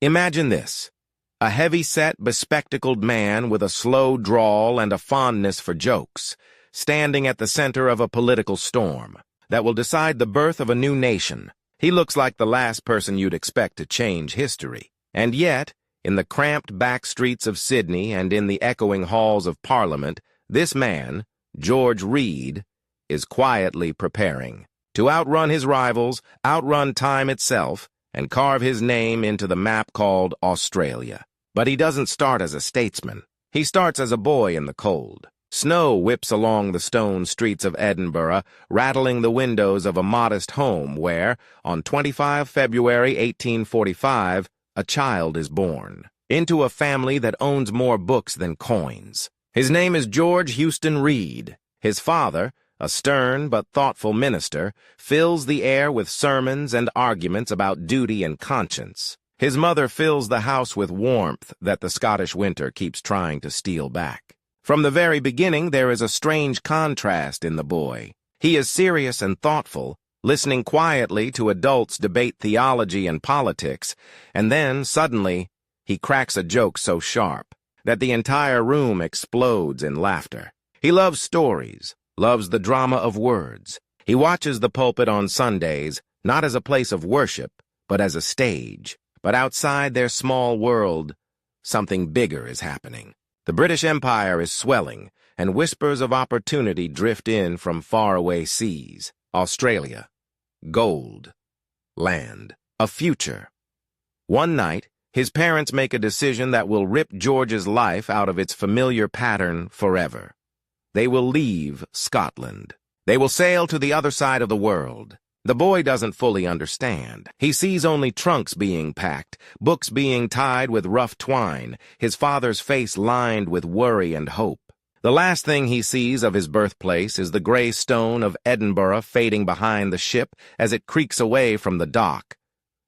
Imagine this: a heavy-set, bespectacled man with a slow drawl and a fondness for jokes, standing at the center of a political storm that will decide the birth of a new nation. He looks like the last person you'd expect to change history. And yet, in the cramped back streets of Sydney and in the echoing halls of Parliament, this man, George Reid, is quietly preparing to outrun his rivals, outrun time itself, and carve his name into the map called Australia. But he doesn't start as a statesman. He starts as a boy in the cold. Snow whips along the stone streets of Edinburgh, rattling the windows of a modest home where, on 25 February 1845, a child is born into a family that owns more books than coins. His name is George Houston Reid. His father, a stern but thoughtful minister, fills the air with sermons and arguments about duty and conscience. His mother fills the house with warmth that the Scottish winter keeps trying to steal back. From the very beginning, there is a strange contrast in the boy. He is serious and thoughtful, listening quietly to adults debate theology and politics, and then, suddenly, he cracks a joke so sharp that the entire room explodes in laughter. He loves stories, loves the drama of words. He watches the pulpit on Sundays, not as a place of worship, but as a stage. But outside their small world, something bigger is happening. The British Empire is swelling, and whispers of opportunity drift in from faraway seas. Australia. Gold. Land. A future. One night, his parents make a decision that will rip George's life out of its familiar pattern forever. They will leave Scotland. They will sail to the other side of the world. The boy doesn't fully understand. He sees only trunks being packed, books being tied with rough twine, his father's face lined with worry and hope. The last thing he sees of his birthplace is the gray stone of Edinburgh fading behind the ship as it creaks away from the dock,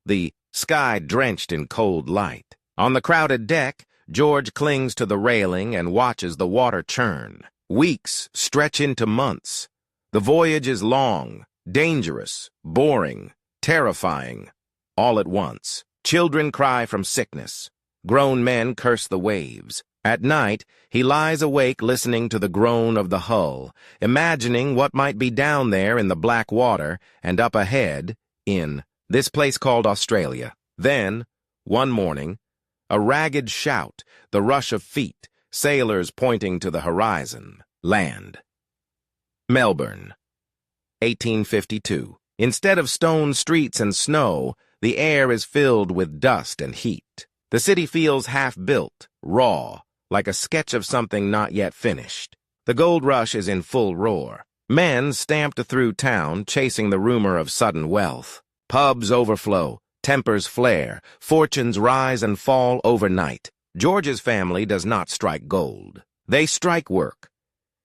the sky drenched in cold light. On the crowded deck, George clings to the railing and watches the water churn. Weeks stretch into months. The voyage is long, dangerous, boring, terrifying, all at once. Children cry from sickness. Grown men curse the waves. At night, he lies awake listening to the groan of the hull, imagining what might be down there in the black water and up ahead in this place called Australia. Then, one morning, a ragged shout, the rush of feet, sailors pointing to the horizon. Land. Melbourne. 1852. Instead of stone streets and snow, the air is filled with dust and heat. The city feels half-built, raw, like a sketch of something not yet finished. The gold rush is in full roar. Men stamped through town, chasing the rumor of sudden wealth. Pubs overflow, tempers flare, fortunes rise and fall overnight. George's family does not strike gold. They strike work.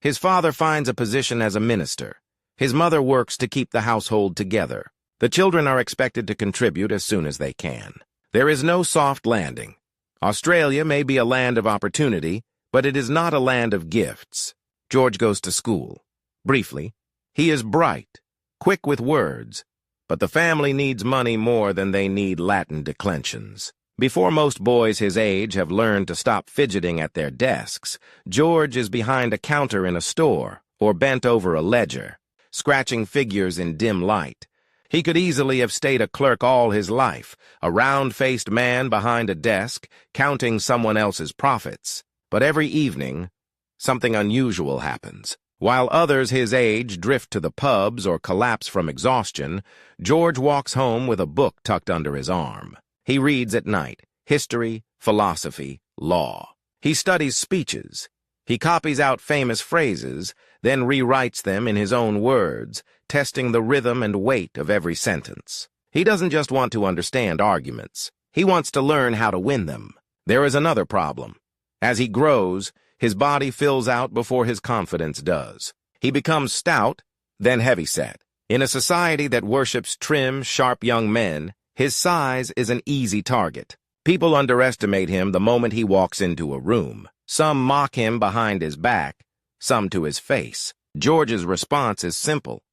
His father finds a position as a minister. His mother works to keep the household together. The children are expected to contribute as soon as they can. There is no soft landing. Australia may be a land of opportunity, but it is not a land of gifts. George goes to school. Briefly, he is bright, quick with words, but the family needs money more than they need Latin declensions. Before most boys his age have learned to stop fidgeting at their desks, George is behind a counter in a store or bent over a ledger, scratching figures in dim light. He could easily have stayed a clerk all his life, a round-faced man behind a desk, counting someone else's profits. But every evening, something unusual happens. While others his age drift to the pubs or collapse from exhaustion, George walks home with a book tucked under his arm. He reads at night: history, philosophy, law. He studies speeches. He copies out famous phrases, then rewrites them in his own words, testing the rhythm and weight of every sentence. He doesn't just want to understand arguments. He wants to learn how to win them. There is another problem. As he grows, his body fills out before his confidence does. He becomes stout, then heavyset. In a society that worships trim, sharp young men, his size is an easy target. People underestimate him the moment he walks into a room. Some mock him behind his back, some to his face. George's response is simple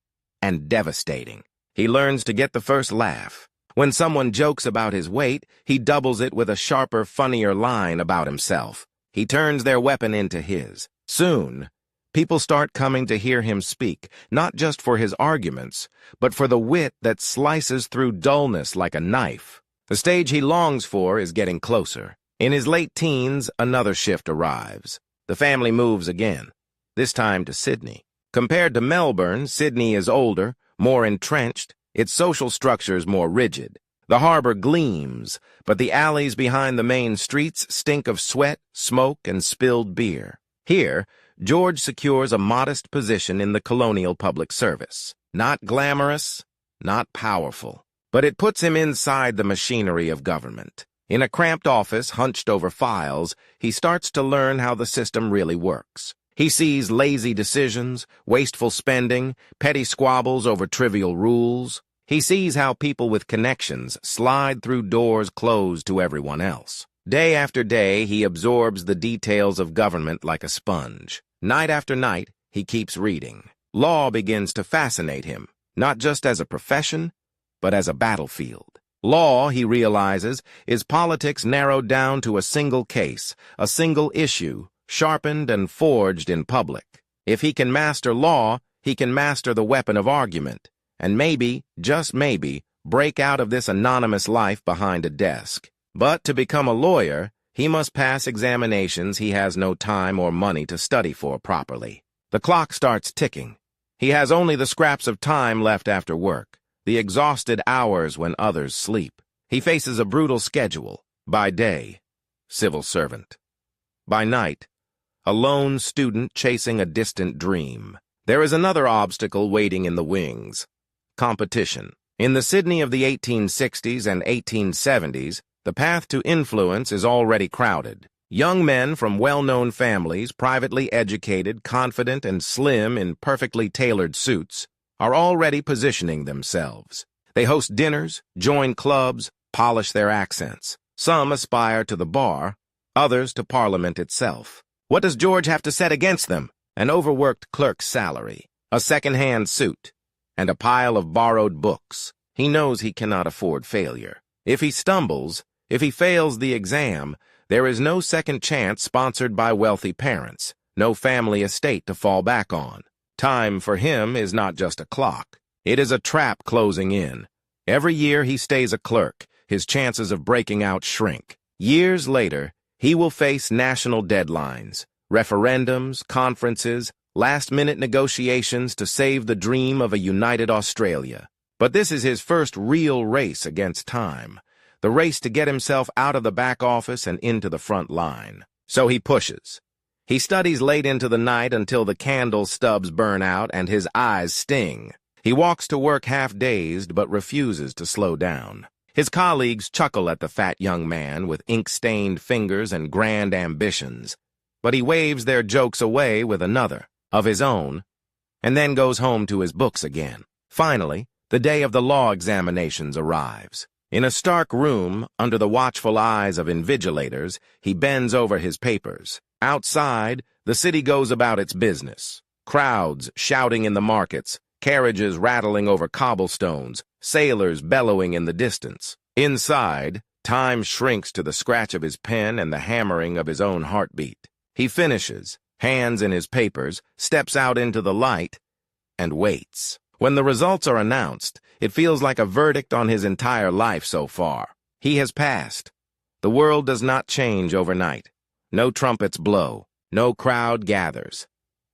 and devastating. He learns to get the first laugh. When someone jokes about his weight, he doubles it with a sharper, funnier line about himself. He turns their weapon into his. Soon, people start coming to hear him speak, not just for his arguments, but for the wit that slices through dullness like a knife. The stage he longs for is getting closer. In his late teens, another shift arrives. The family moves again, this time to Sydney. Compared to Melbourne, Sydney is older, more entrenched, its social structures more rigid. The harbor gleams, but the alleys behind the main streets stink of sweat, smoke, and spilled beer. Here, George secures a modest position in the colonial public service. Not glamorous, not powerful, but it puts him inside the machinery of government. In a cramped office hunched over files, he starts to learn how the system really works. He sees lazy decisions, wasteful spending, petty squabbles over trivial rules. He sees how people with connections slide through doors closed to everyone else. Day after day, he absorbs the details of government like a sponge. Night after night, he keeps reading. Law begins to fascinate him, not just as a profession, but as a battlefield. Law, he realizes, is politics narrowed down to a single case, a single issue, sharpened and forged in public. If he can master law, he can master the weapon of argument, and maybe, just maybe, break out of this anonymous life behind a desk. But to become a lawyer, he must pass examinations he has no time or money to study for properly. The clock starts ticking. He has only the scraps of time left after work, the exhausted hours when others sleep. He faces a brutal schedule. By day, civil servant. By night, a lone student chasing a distant dream. There is another obstacle waiting in the wings: competition. In the Sydney of the 1860s and 1870s, the path to influence is already crowded. Young men from well-known families, privately educated, confident, and slim in perfectly tailored suits, are already positioning themselves. They host dinners, join clubs, polish their accents. Some aspire to the bar, others to Parliament itself. What does George have to set against them? An overworked clerk's salary, a second-hand suit, and a pile of borrowed books. He knows he cannot afford failure. If he stumbles, if he fails the exam, there is no second chance sponsored by wealthy parents, no family estate to fall back on. Time for him is not just a clock. It is a trap closing in. Every year he stays a clerk, his chances of breaking out shrink. Years later, he will face national deadlines, referendums, conferences, last-minute negotiations to save the dream of a united Australia. But this is his first real race against time, the race to get himself out of the back office and into the front line. So he pushes. He studies late into the night until the candle stubs burn out and his eyes sting. He walks to work half-dazed but refuses to slow down. His colleagues chuckle at the fat young man with ink-stained fingers and grand ambitions, but he waves their jokes away with another, of his own, and then goes home to his books again. Finally, the day of the law examinations arrives. In a stark room, under the watchful eyes of invigilators, he bends over his papers. Outside, the city goes about its business. Crowds shouting in the markets, carriages rattling over cobblestones, sailors bellowing in the distance. Inside, time shrinks to the scratch of his pen and the hammering of his own heartbeat. He finishes, hands in his papers, steps out into the light, and waits. When the results are announced, it feels like a verdict on his entire life so far. He has passed. The world does not change overnight. No trumpets blow. No crowd gathers.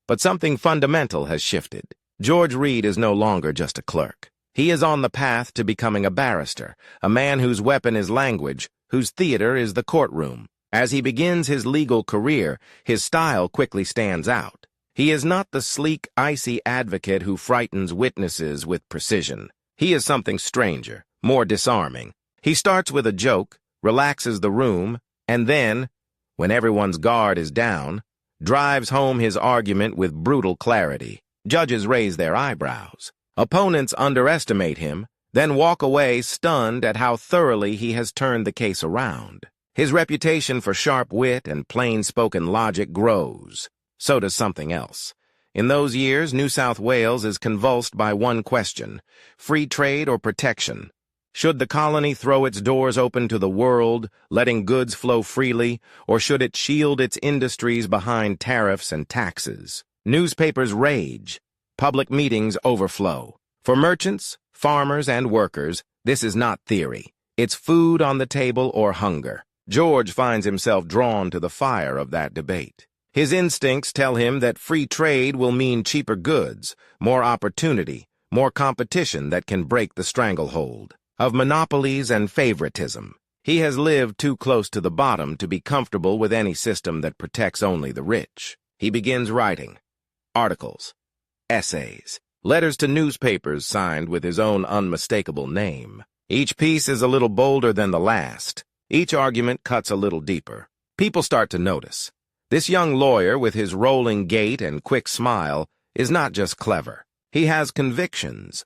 But something fundamental has shifted. George Reid is no longer just a clerk. He is on the path to becoming a barrister, a man whose weapon is language, whose theater is the courtroom. As he begins his legal career, his style quickly stands out. He is not the sleek, icy advocate who frightens witnesses with precision. He is something stranger, more disarming. He starts with a joke, relaxes the room, and then, when everyone's guard is down, drives home his argument with brutal clarity. Judges raise their eyebrows. Opponents underestimate him, then walk away stunned at how thoroughly he has turned the case around. His reputation for sharp wit and plain-spoken logic grows. So does something else. In those years, New South Wales is convulsed by one question: free trade or protection? Should the colony throw its doors open to the world, letting goods flow freely, or should it shield its industries behind tariffs and taxes? Newspapers rage. Public meetings overflow. For merchants, farmers, and workers, this is not theory. It's food on the table or hunger. George finds himself drawn to the fire of that debate. His instincts tell him that free trade will mean cheaper goods, more opportunity, more competition that can break the stranglehold of monopolies and favoritism. He has lived too close to the bottom to be comfortable with any system that protects only the rich. He begins writing articles, essays, letters to newspapers signed with his own unmistakable name. Each piece is a little bolder than the last. Each argument cuts a little deeper. People start to notice. This young lawyer, with his rolling gait and quick smile, is not just clever. He has convictions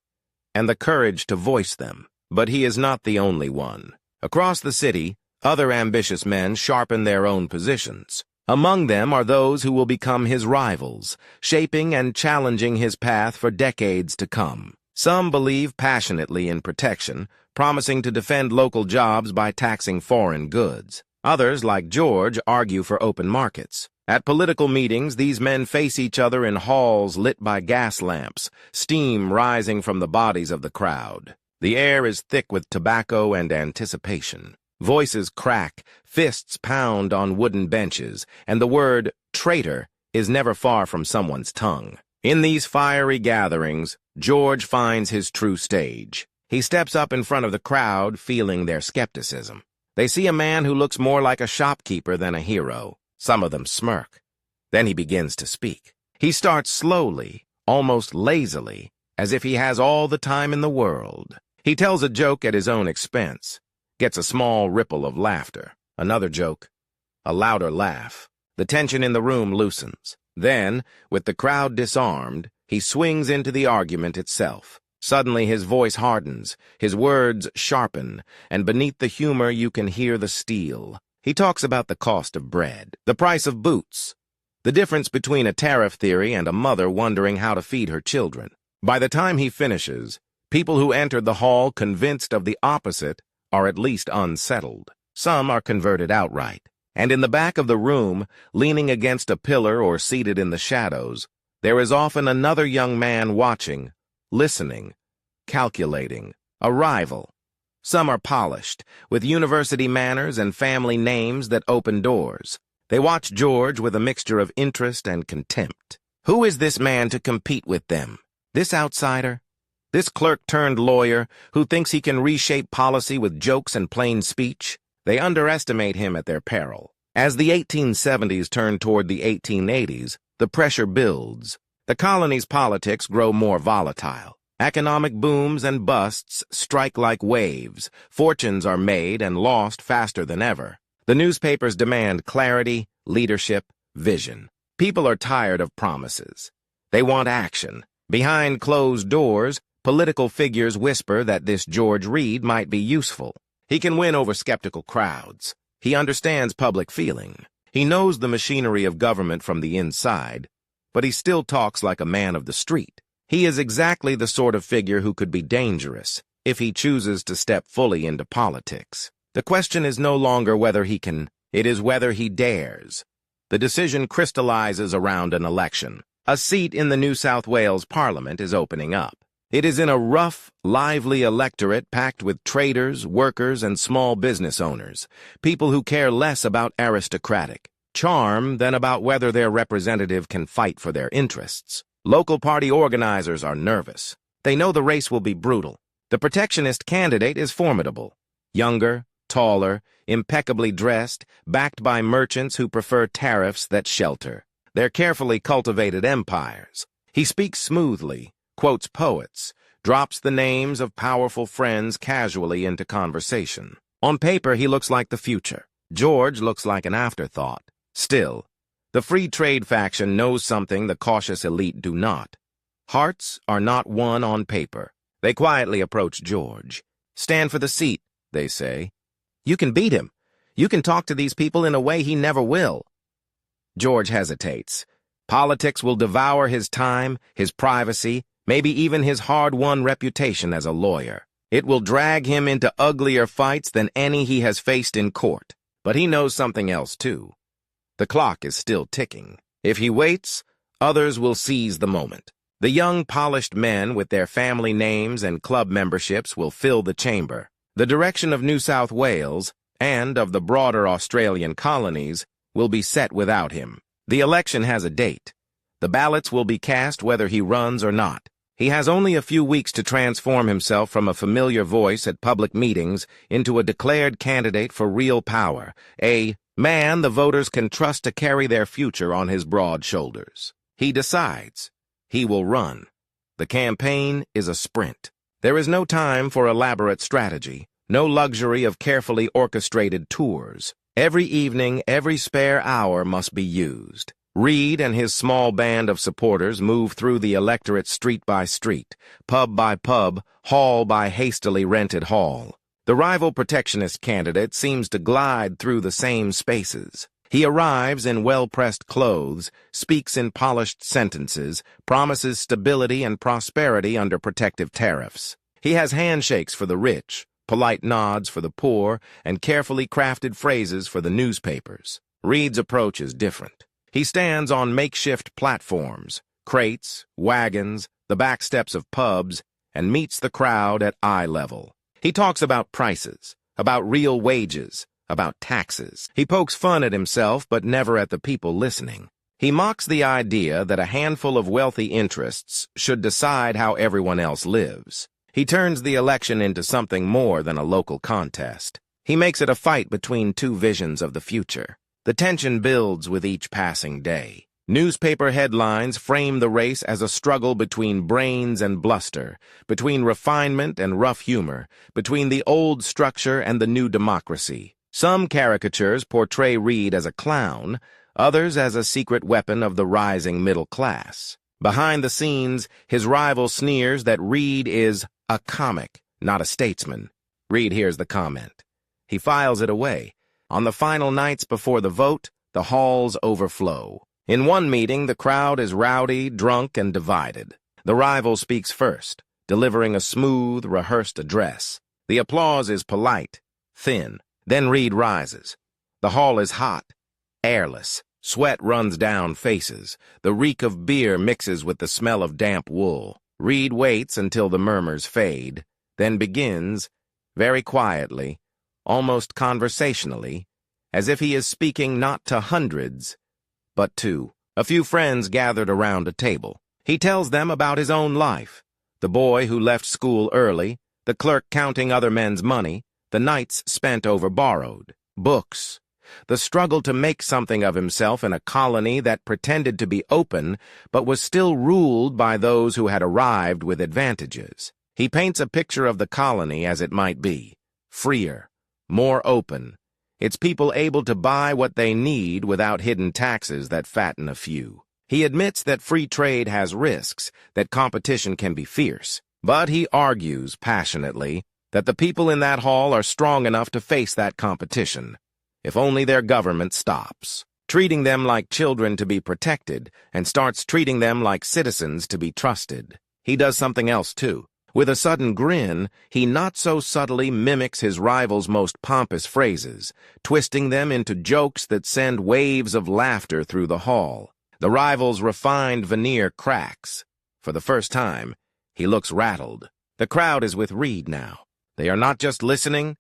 and the courage to voice them. But he is not the only one. Across the city, other ambitious men sharpen their own positions. Among them are those who will become his rivals, shaping and challenging his path for decades to come. Some believe passionately in protection, promising to defend local jobs by taxing foreign goods. Others, like George, argue for open markets. At political meetings, these men face each other in halls lit by gas lamps, steam rising from the bodies of the crowd. The air is thick with tobacco and anticipation. Voices crack, fists pound on wooden benches, and the word traitor is never far from someone's tongue. In these fiery gatherings, George finds his true stage. He steps up in front of the crowd, feeling their skepticism. They see a man who looks more like a shopkeeper than a hero. Some of them smirk. Then he begins to speak. He starts slowly, almost lazily, as if he has all the time in the world. He tells a joke at his own expense, gets a small ripple of laughter. Another joke, a louder laugh. The tension in the room loosens. Then, with the crowd disarmed, he swings into the argument itself. Suddenly his voice hardens, his words sharpen, and beneath the humor you can hear the steel. He talks about the cost of bread, the price of boots, the difference between a tariff theory and a mother wondering how to feed her children. By the time he finishes, people who entered the hall convinced of the opposite are at least unsettled. Some are converted outright. And in the back of the room, leaning against a pillar or seated in the shadows, there is often another young man watching, listening, calculating, a rival. Some are polished, with university manners and family names that open doors. They watch George with a mixture of interest and contempt. Who is this man to compete with them? This outsider? This clerk-turned-lawyer who thinks he can reshape policy with jokes and plain speech? They underestimate him at their peril. As the 1870s turn toward the 1880s, the pressure builds. The colony's politics grow more volatile. Economic booms and busts strike like waves. Fortunes are made and lost faster than ever. The newspapers demand clarity, leadership, vision. People are tired of promises. They want action. Behind closed doors, political figures whisper that this George Reid might be useful. He can win over skeptical crowds. He understands public feeling. He knows the machinery of government from the inside, but he still talks like a man of the street. He is exactly the sort of figure who could be dangerous if he chooses to step fully into politics. The question is no longer whether he can, it is whether he dares. The decision crystallizes around an election. A seat in the New South Wales Parliament is opening up. It is in a rough, lively electorate packed with traders, workers, and small business owners, people who care less about aristocratic charm than about whether their representative can fight for their interests. Local party organizers are nervous. They know the race will be brutal. The protectionist candidate is formidable. Younger, taller, impeccably dressed, backed by merchants who prefer tariffs that shelter their carefully cultivated empires. He speaks smoothly, quotes poets, drops the names of powerful friends casually into conversation. On paper, he looks like the future. George looks like an afterthought. Still, the free trade faction knows something the cautious elite do not. Hearts are not won on paper. They quietly approach George. Stand for the seat, they say. You can beat him. You can talk to these people in a way he never will. George hesitates. Politics will devour his time, his privacy, maybe even his hard-won reputation as a lawyer. It will drag him into uglier fights than any he has faced in court. But he knows something else, too. The clock is still ticking. If he waits, others will seize the moment. The young, polished men with their family names and club memberships will fill the chamber. The direction of New South Wales, and of the broader Australian colonies, will be set without him. The election has a date. The ballots will be cast whether he runs or not. He has only a few weeks to transform himself from a familiar voice at public meetings into a declared candidate for real power, a man the voters can trust to carry their future on his broad shoulders. He decides. He will run. The campaign is a sprint. There is no time for elaborate strategy, no luxury of carefully orchestrated tours. Every evening, every spare hour must be used. Reid and his small band of supporters move through the electorate street by street, pub by pub, hall by hastily rented hall. The rival protectionist candidate seems to glide through the same spaces. He arrives in well-pressed clothes, speaks in polished sentences, promises stability and prosperity under protective tariffs. He has handshakes for the rich, polite nods for the poor, and carefully crafted phrases for the newspapers. Reid's approach is different. He stands on makeshift platforms, crates, wagons, the back steps of pubs, and meets the crowd at eye level. He talks about prices, about real wages, about taxes. He pokes fun at himself, but never at the people listening. He mocks the idea that a handful of wealthy interests should decide how everyone else lives. He turns the election into something more than a local contest. He makes it a fight between two visions of the future. The tension builds with each passing day. Newspaper headlines frame the race as a struggle between brains and bluster, between refinement and rough humor, between the old structure and the new democracy. Some caricatures portray Reid as a clown, others as a secret weapon of the rising middle class. Behind the scenes, his rival sneers that Reid is a comic, not a statesman. Reid hears the comment. He files it away. On the final nights before the vote, the halls overflow. In one meeting, the crowd is rowdy, drunk, and divided. The rival speaks first, delivering a smooth, rehearsed address. The applause is polite, thin. Then Reid rises. The hall is hot, airless. Sweat runs down faces. The reek of beer mixes with the smell of damp wool. Reid waits until the murmurs fade, then begins, very quietly, almost conversationally, as if he is speaking not to hundreds, but to a few friends gathered around a table. He tells them about his own life, the boy who left school early, the clerk counting other men's money, the nights spent over borrowed books, the struggle to make something of himself in a colony that pretended to be open but was still ruled by those who had arrived with advantages. He paints a picture of the colony as it might be, freer, more open, its people able to buy what they need without hidden taxes that fatten a few. He admits that free trade has risks, that competition can be fierce, but he argues passionately that the people in that hall are strong enough to face that competition, if only their government stops, treating them like children to be protected and starts treating them like citizens to be trusted. He does something else, too. With a sudden grin, he not so subtly mimics his rival's most pompous phrases, twisting them into jokes that send waves of laughter through the hall. The rival's refined veneer cracks. For the first time, he looks rattled. The crowd is with Reid now. They are not just listening,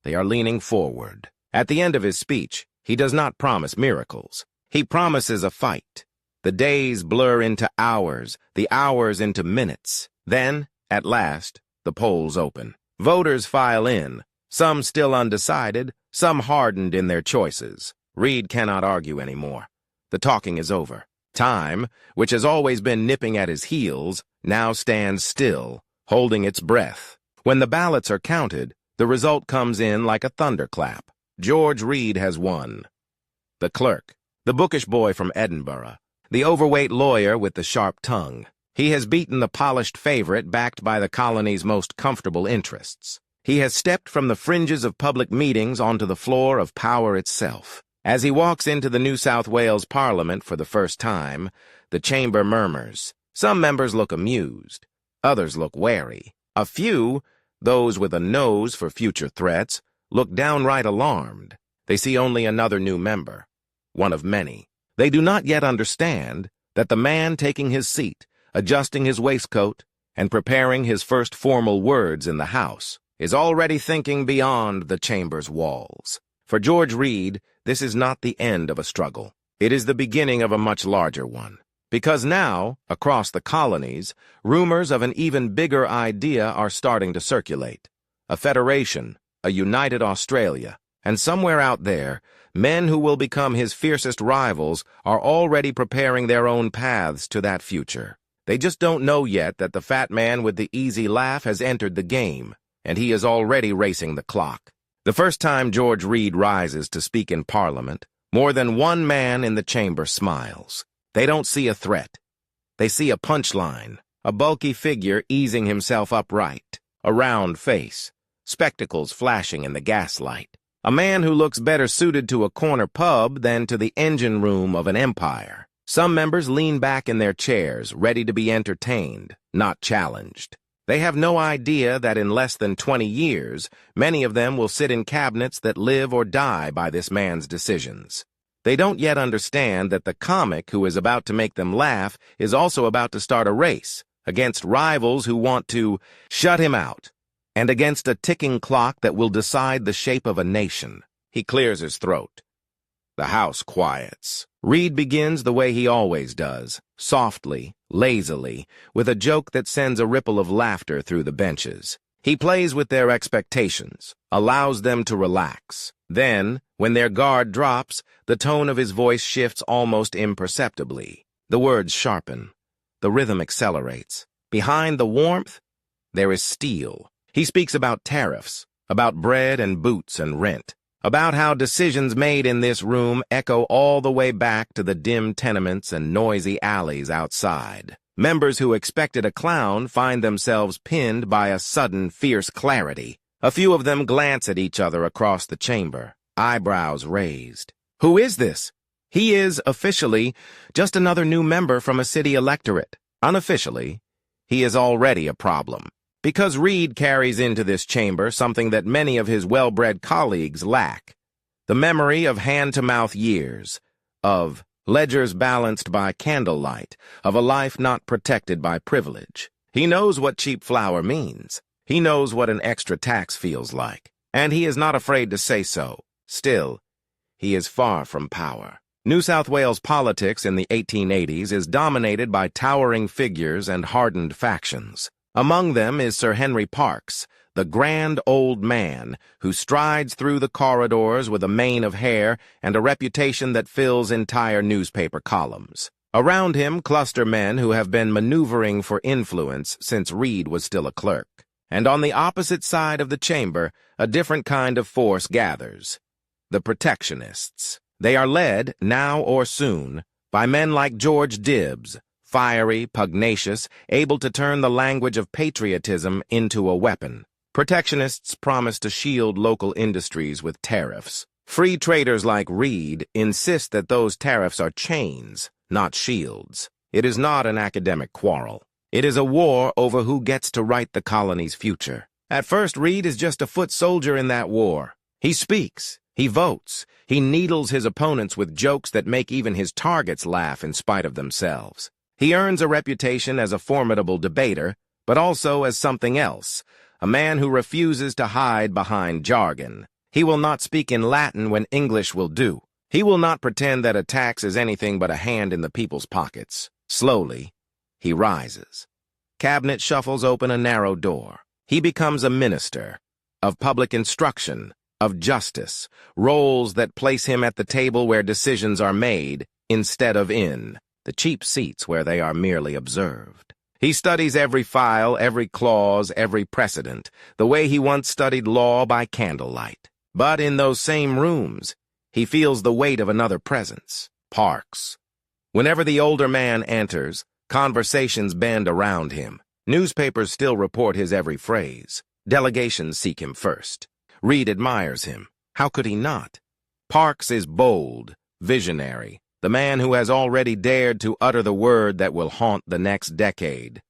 they are leaning forward. At the end of his speech, he does not promise miracles. He promises a fight. The days blur into hours, the hours into minutes. Then, at last, the polls open. Voters file in, some still undecided, some hardened in their choices. Reid cannot argue anymore. The talking is over. Time, which has always been nipping at his heels, now stands still, holding its breath. When the ballots are counted, the result comes in like a thunderclap. George Reid has won. The clerk, the bookish boy from Edinburgh, the overweight lawyer with the sharp tongue. He has beaten the polished favorite backed by the colony's most comfortable interests. He has stepped from the fringes of public meetings onto the floor of power itself. As he walks into the New South Wales Parliament for the first time, the chamber murmurs. Some members look amused. Others look wary. A few, Those with a nose for future threats look downright alarmed. They see only another new member, one of many. They do not yet understand that the man taking his seat, adjusting his waistcoat, and preparing his first formal words in the House is already thinking beyond the chamber's walls. For George Reid, this is not the end of a struggle. It is the beginning of a much larger one. Because now, across the colonies, rumors of an even bigger idea are starting to circulate. A federation, a united Australia, and somewhere out there, men who will become his fiercest rivals are already preparing their own paths to that future. They just don't know yet that the fat man with the easy laugh has entered the game, and he is already racing the clock. The first time George Reid rises to speak in Parliament, more than one man in the chamber smiles. They don't see a threat. They see a punchline, a bulky figure easing himself upright, a round face, spectacles flashing in the gaslight. A man who looks better suited to a corner pub than to the engine room of an empire. Some members lean back in their chairs, ready to be entertained, not challenged. They have no idea that in less than 20 years, many of them will sit in cabinets that live or die by this man's decisions. They don't yet understand that the comic who is about to make them laugh is also about to start a race against rivals who want to shut him out, and against a ticking clock that will decide the shape of a nation. He clears his throat. The House quiets. Reid begins the way he always does, softly, lazily, with a joke that sends a ripple of laughter through the benches. He plays with their expectations, allows them to relax. Then, when their guard drops, the tone of his voice shifts almost imperceptibly. The words sharpen. The rhythm accelerates. Behind the warmth, there is steel. He speaks about tariffs, about bread and boots and rent, about how decisions made in this room echo all the way back to the dim tenements and noisy alleys outside. Members who expected a clown find themselves pinned by a sudden, fierce clarity. A few of them glance at each other across the chamber, eyebrows raised. Who is this? He is, officially, just another new member from a city electorate. Unofficially, he is already a problem. Because Reid carries into this chamber something that many of his well-bred colleagues lack. The memory of hand-to-mouth years, of ledgers balanced by candlelight, of a life not protected by privilege. He knows what cheap flour means. He knows what an extra tax feels like, and he is not afraid to say so. Still, he is far from power. New South Wales politics in the 1880s is dominated by towering figures and hardened factions. Among them is Sir Henry Parkes, the grand old man who strides through the corridors with a mane of hair and a reputation that fills entire newspaper columns. Around him cluster men who have been maneuvering for influence since Reid was still a clerk. And on the opposite side of the chamber, a different kind of force gathers. The protectionists. They are led, now or soon, by men like George Dibbs, fiery, pugnacious, able to turn the language of patriotism into a weapon. Protectionists promise to shield local industries with tariffs. Free traders like Reid insist that those tariffs are chains, not shields. It is not an academic quarrel. It is a war over who gets to write the colony's future. At first, Reid is just a foot soldier in that war. He speaks, he votes, he needles his opponents with jokes that make even his targets laugh in spite of themselves. He earns a reputation as a formidable debater, but also as something else, a man who refuses to hide behind jargon. He will not speak in Latin when English will do. He will not pretend that a tax is anything but a hand in the people's pockets. Slowly, he rises. Cabinet shuffles open a narrow door. He becomes a minister of public instruction, of justice, roles that place him at the table where decisions are made instead of in the cheap seats where they are merely observed. He studies every file, every clause, every precedent, the way he once studied law by candlelight. But in those same rooms, he feels the weight of another presence, Parkes. Whenever the older man enters, conversations bend around him. Newspapers still report his every phrase. Delegations seek him first. Reid admires him. How could he not? Parkes is bold, visionary, the man who has already dared to utter the word that will haunt the next decade.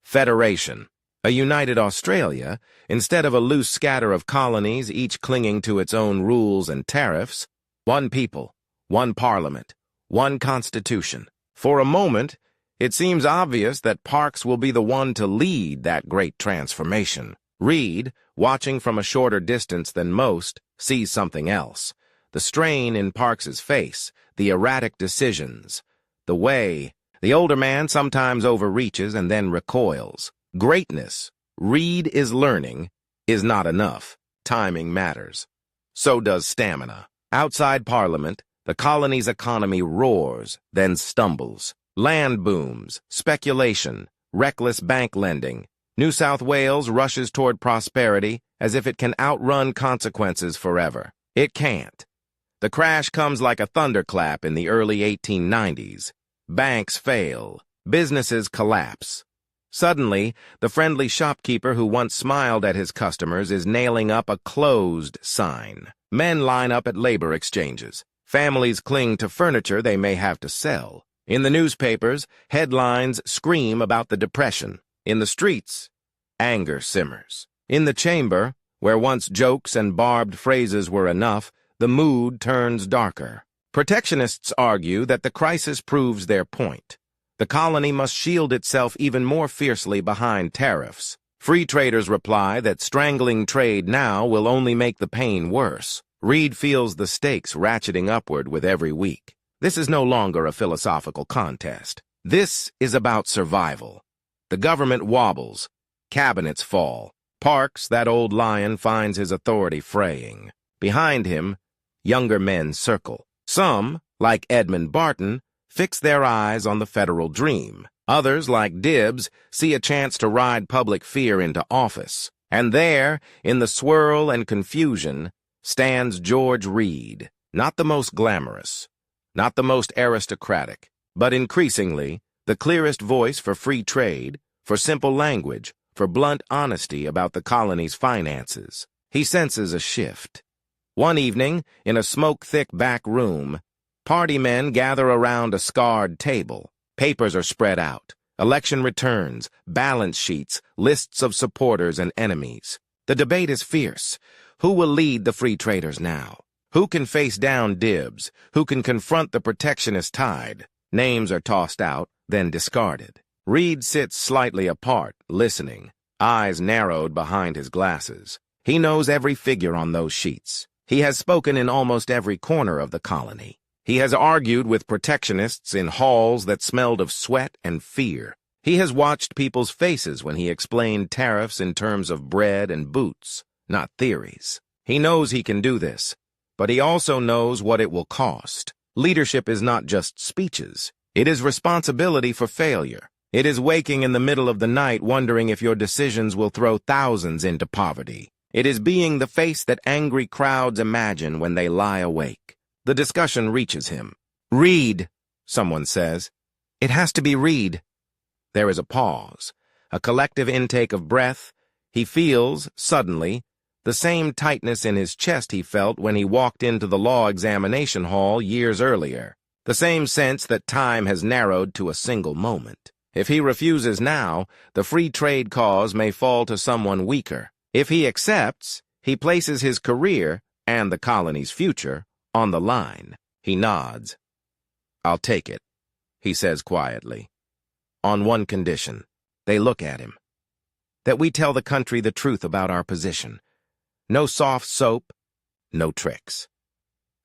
Federation. A united Australia, instead of a loose scatter of colonies, each clinging to its own rules and tariffs, one people, one parliament, one constitution. For a moment, it seems obvious that Parkes will be the one to lead that great transformation. Reid, watching from a shorter distance than most, sees something else. The strain in Parkes's face, the erratic decisions, the way the older man sometimes overreaches and then recoils. Greatness, Reid is learning, is not enough. Timing matters. So does stamina. Outside Parliament, the colony's economy roars, then stumbles. Land booms, speculation, reckless bank lending. New South Wales rushes toward prosperity as if it can outrun consequences forever. It can't. The crash comes like a thunderclap in the early 1890s. Banks fail. Businesses collapse. Suddenly, the friendly shopkeeper who once smiled at his customers is nailing up a closed sign. Men line up at labor exchanges. Families cling to furniture they may have to sell. In the newspapers, headlines scream about the Depression. In the streets, anger simmers. In the chamber, where once jokes and barbed phrases were enough, the mood turns darker. Protectionists argue that the crisis proves their point. The colony must shield itself even more fiercely behind tariffs. Free traders reply that strangling trade now will only make the pain worse. Reid feels the stakes ratcheting upward with every week. This is no longer a philosophical contest. This is about survival. The government wobbles. Cabinets fall. Parkes, that old lion, finds his authority fraying. Behind him, younger men circle. Some, like Edmund Barton, fix their eyes on the federal dream. Others, like Dibbs, see a chance to ride public fear into office. And there, in the swirl and confusion, stands George Reid, not the most glamorous, not the most aristocratic, but increasingly the clearest voice for free trade, for simple language, for blunt honesty about the colony's finances. He senses a shift. One evening, in a smoke-thick back room, party men gather around a scarred table. Papers are spread out. Election returns, balance sheets, lists of supporters and enemies. The debate is fierce. Who will lead the free traders now? Who can face down Dibbs? Who can confront the protectionist tide? Names are tossed out, then discarded. Reid sits slightly apart, listening, eyes narrowed behind his glasses. He knows every figure on those sheets. He has spoken in almost every corner of the colony. He has argued with protectionists in halls that smelled of sweat and fear. He has watched people's faces when he explained tariffs in terms of bread and boots, not theories. He knows he can do this, but he also knows what it will cost. Leadership is not just speeches. It is responsibility for failure. It is waking in the middle of the night wondering if your decisions will throw thousands into poverty. It is being the face that angry crowds imagine when they lie awake. The discussion reaches him. "Reid," someone says. "It has to be Reid." There is a pause, a collective intake of breath. He feels, suddenly, the same tightness in his chest he felt when he walked into the law examination hall years earlier. The same sense that time has narrowed to a single moment. If he refuses now, the free trade cause may fall to someone weaker. If he accepts, he places his career, and the colony's future, on the line. He nods. "I'll take it," he says quietly. "On one condition." They look at him. "That we tell the country the truth about our position. No soft soap, no tricks."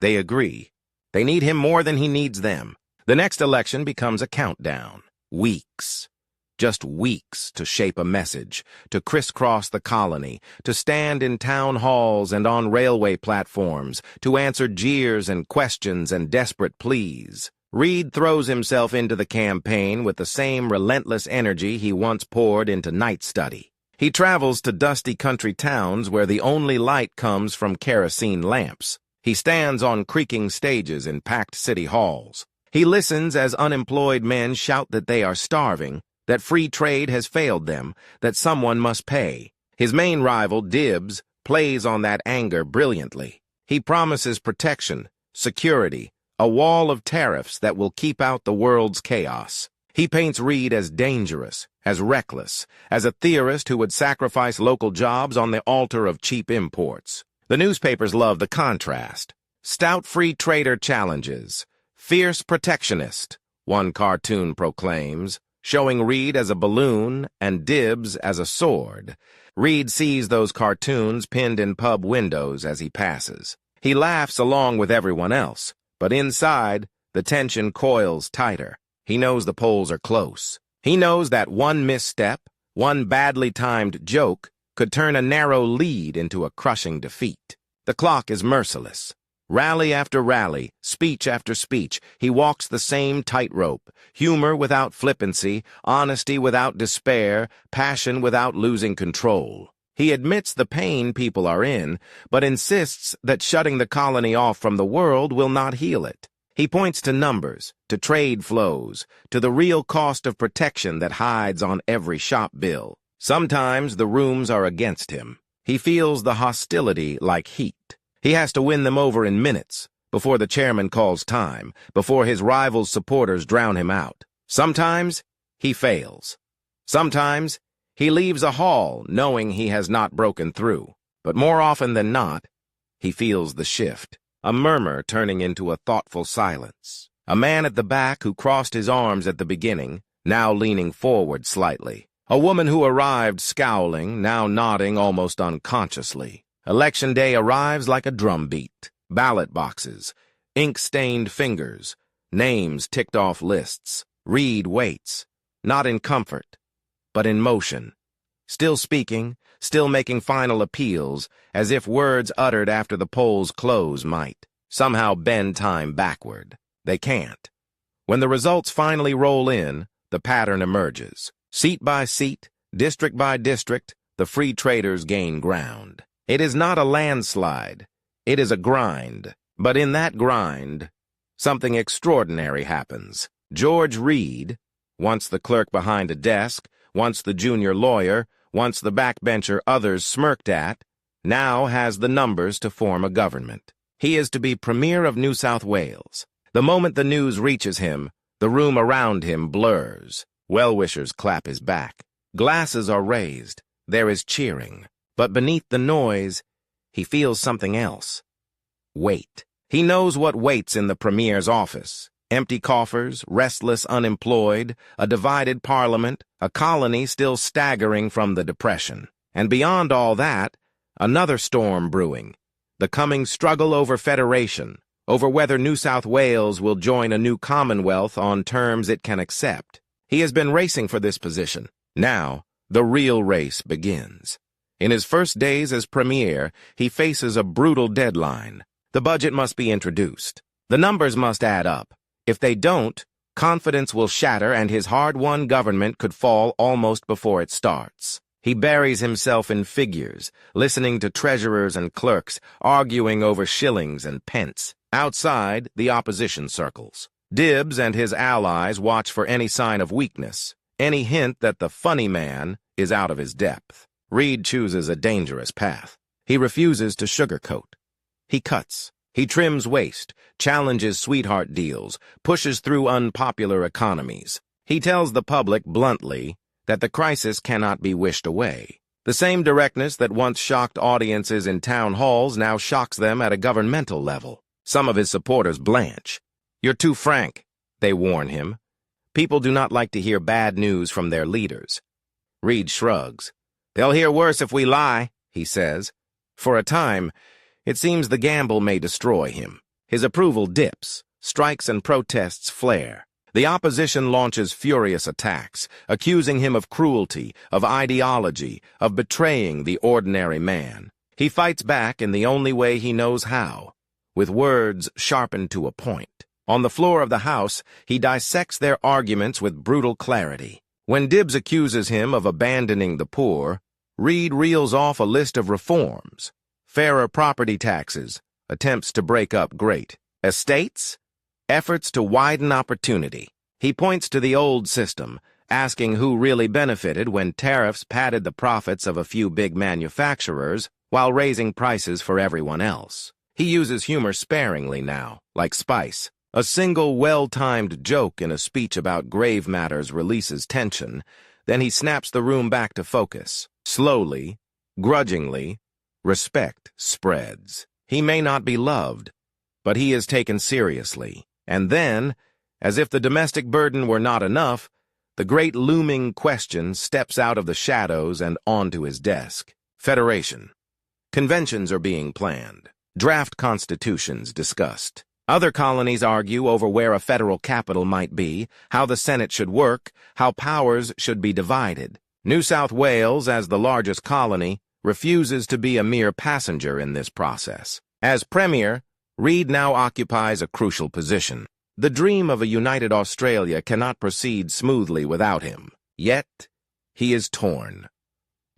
They agree. They need him more than he needs them. The next election becomes a countdown. Weeks. Just weeks to shape a message, to crisscross the colony, to stand in town halls and on railway platforms, to answer jeers and questions and desperate pleas. Reid throws himself into the campaign with the same relentless energy he once poured into night study. He travels to dusty country towns where the only light comes from kerosene lamps. He stands on creaking stages in packed city halls. He listens as unemployed men shout that they are starving, that free trade has failed them, that someone must pay. His main rival, Dibbs, plays on that anger brilliantly. He promises protection, security, a wall of tariffs that will keep out the world's chaos. He paints Reid as dangerous, as reckless, as a theorist who would sacrifice local jobs on the altar of cheap imports. The newspapers love the contrast. Stout free trader challenges. Fierce protectionist, one cartoon proclaims, showing Reid as a balloon and Dibs as a sword. Reid sees those cartoons pinned in pub windows as he passes. He laughs along with everyone else, but inside, the tension coils tighter. He knows the polls are close. He knows that one misstep, one badly timed joke, could turn a narrow lead into a crushing defeat. The clock is merciless. Rally after rally, speech after speech, he walks the same tightrope, humor without flippancy, honesty without despair, passion without losing control. He admits the pain people are in, but insists that shutting the colony off from the world will not heal it. He points to numbers, to trade flows, to the real cost of protection that hides on every shop bill. Sometimes the rooms are against him. He feels the hostility like heat. He has to win them over in minutes, before the chairman calls time, before his rival's supporters drown him out. Sometimes he fails. Sometimes he leaves a hall knowing he has not broken through. But more often than not, he feels the shift, a murmur turning into a thoughtful silence. A man at the back who crossed his arms at the beginning, now leaning forward slightly. A woman who arrived scowling, now nodding almost unconsciously. Election day arrives like a drumbeat. Ballot boxes, ink-stained fingers, names ticked off lists. Reid waits, not in comfort, but in motion. Still speaking, still making final appeals, as if words uttered after the polls close might somehow bend time backward. They can't. When the results finally roll in, the pattern emerges. Seat by seat, district by district, the free traders gain ground. It is not a landslide. It is a grind. But in that grind, something extraordinary happens. George Reid, once the clerk behind a desk, once the junior lawyer, once the backbencher others smirked at, now has the numbers to form a government. He is to be Premier of New South Wales. The moment the news reaches him, the room around him blurs. Well-wishers clap his back. Glasses are raised. There is cheering. But beneath the noise, he feels something else. Weight. He knows what waits in the Premier's office. Empty coffers, restless unemployed, a divided parliament, a colony still staggering from the Depression. And beyond all that, another storm brewing. The coming struggle over federation, over whether New South Wales will join a new Commonwealth on terms it can accept. He has been racing for this position. Now, the real race begins. In his first days as Premier, he faces a brutal deadline. The budget must be introduced. The numbers must add up. If they don't, confidence will shatter and his hard-won government could fall almost before it starts. He buries himself in figures, listening to treasurers and clerks, arguing over shillings and pence. Outside, the opposition circles. Dibs and his allies watch for any sign of weakness, any hint that the funny man is out of his depth. Reid chooses a dangerous path. He refuses to sugarcoat. He cuts. He trims waste, challenges sweetheart deals, pushes through unpopular economies. He tells the public bluntly that the crisis cannot be wished away. The same directness that once shocked audiences in town halls now shocks them at a governmental level. Some of his supporters blanch. "You're too frank," they warn him. People do not like to hear bad news from their leaders. Reid shrugs. "They'll hear worse if we lie," he says. For a time, it seems the gamble may destroy him. His approval dips. Strikes and protests flare. The opposition launches furious attacks, accusing him of cruelty, of ideology, of betraying the ordinary man. He fights back in the only way he knows how, with words sharpened to a point. On the floor of the House, he dissects their arguments with brutal clarity. When Dibs accuses him of abandoning the poor, Reid reels off a list of reforms. Fairer property taxes, attempts to break up great estates, efforts to widen opportunity. He points to the old system, asking who really benefited when tariffs padded the profits of a few big manufacturers while raising prices for everyone else. He uses humor sparingly now, like spice. A single well-timed joke in a speech about grave matters releases tension, then he snaps the room back to focus. Slowly, grudgingly, respect spreads. He may not be loved, but he is taken seriously. And then, as if the domestic burden were not enough, the great looming question steps out of the shadows and onto his desk. Federation. Conventions are being planned. Draft constitutions discussed. Other colonies argue over where a federal capital might be, how the Senate should work, how powers should be divided. New South Wales, as the largest colony, refuses to be a mere passenger in this process. As Premier, Reid now occupies a crucial position. The dream of a united Australia cannot proceed smoothly without him. Yet, he is torn.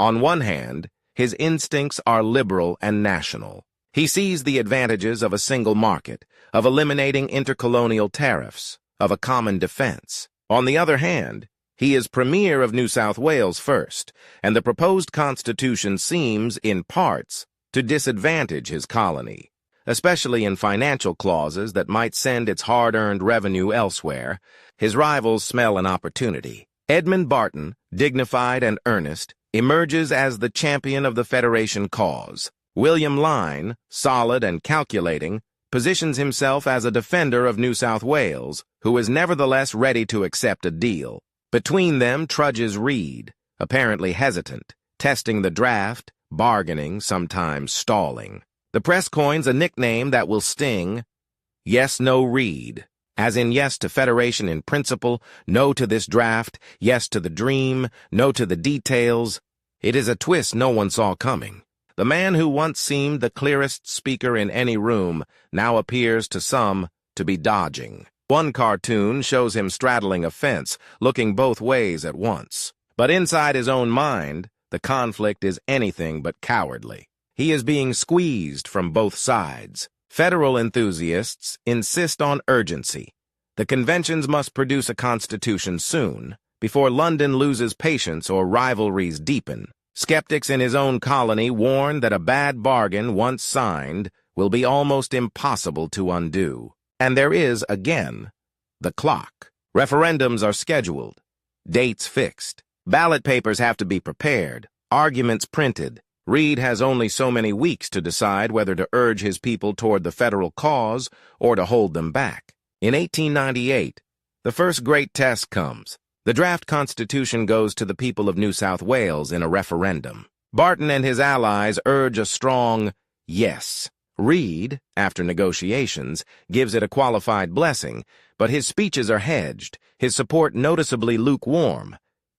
On one hand, his instincts are liberal and national. He sees the advantages of a single market, of eliminating intercolonial tariffs, of a common defense. On the other hand, he is Premier of New South Wales first, and the proposed constitution seems, in parts, to disadvantage his colony, especially in financial clauses that might send its hard-earned revenue elsewhere. His rivals smell an opportunity. Edmund Barton, dignified and earnest, emerges as the champion of the Federation cause. William Lyne, solid and calculating, positions himself as a defender of New South Wales, who is nevertheless ready to accept a deal. Between them trudges Reid, apparently hesitant, testing the draft, bargaining, sometimes stalling. The press coins a nickname that will sting: Yes-No Reid, as in yes to federation in principle, no to this draft, yes to the dream, no to the details. It is a twist no one saw coming. The man who once seemed the clearest speaker in any room now appears to some to be dodging. One cartoon shows him straddling a fence, looking both ways at once. But inside his own mind, the conflict is anything but cowardly. He is being squeezed from both sides. Federal enthusiasts insist on urgency. The conventions must produce a constitution soon, before London loses patience or rivalries deepen. Skeptics in his own colony warn that a bad bargain once signed will be almost impossible to undo. And there is, again, the clock. Referendums are scheduled, dates fixed. Ballot papers have to be prepared, arguments printed. Reid has only so many weeks to decide whether to urge his people toward the federal cause or to hold them back. In 1898, the first great test comes. The draft constitution goes to the people of New South Wales in a referendum. Barton and his allies urge a strong yes. Reid, after negotiations, gives it a qualified blessing, but his speeches are hedged, his support noticeably lukewarm.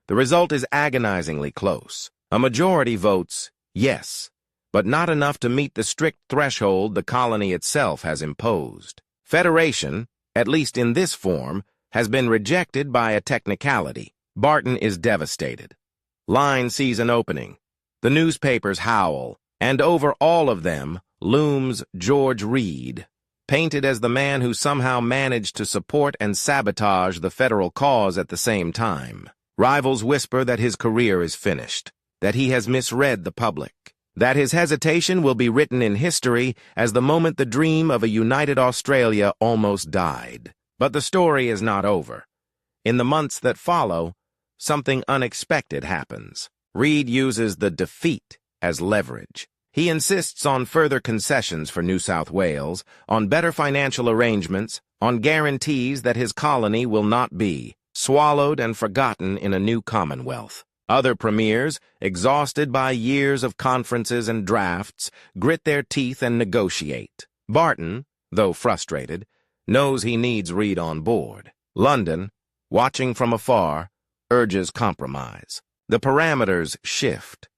The result is agonizingly close. A majority votes yes, but not enough to meet the strict threshold the colony itself has imposed. Federation, at least in this form, has been rejected by a technicality. Barton is devastated. Lyne sees an opening. The newspapers howl, and over all of them looms George Reid, painted as the man who somehow managed to support and sabotage the federal cause at the same time. Rivals whisper that his career is finished, that he has misread the public, that his hesitation will be written in history as the moment the dream of a united Australia almost died. But the story is not over. In the months that follow, something unexpected happens. Reid uses the defeat as leverage. He insists on further concessions for New South Wales, on better financial arrangements, on guarantees that his colony will not be swallowed and forgotten in a new commonwealth. Other premiers, exhausted by years of conferences and drafts, grit their teeth and negotiate. Barton, though frustrated, knows he needs Reid on board. London, watching from afar, urges compromise. The parameters shift.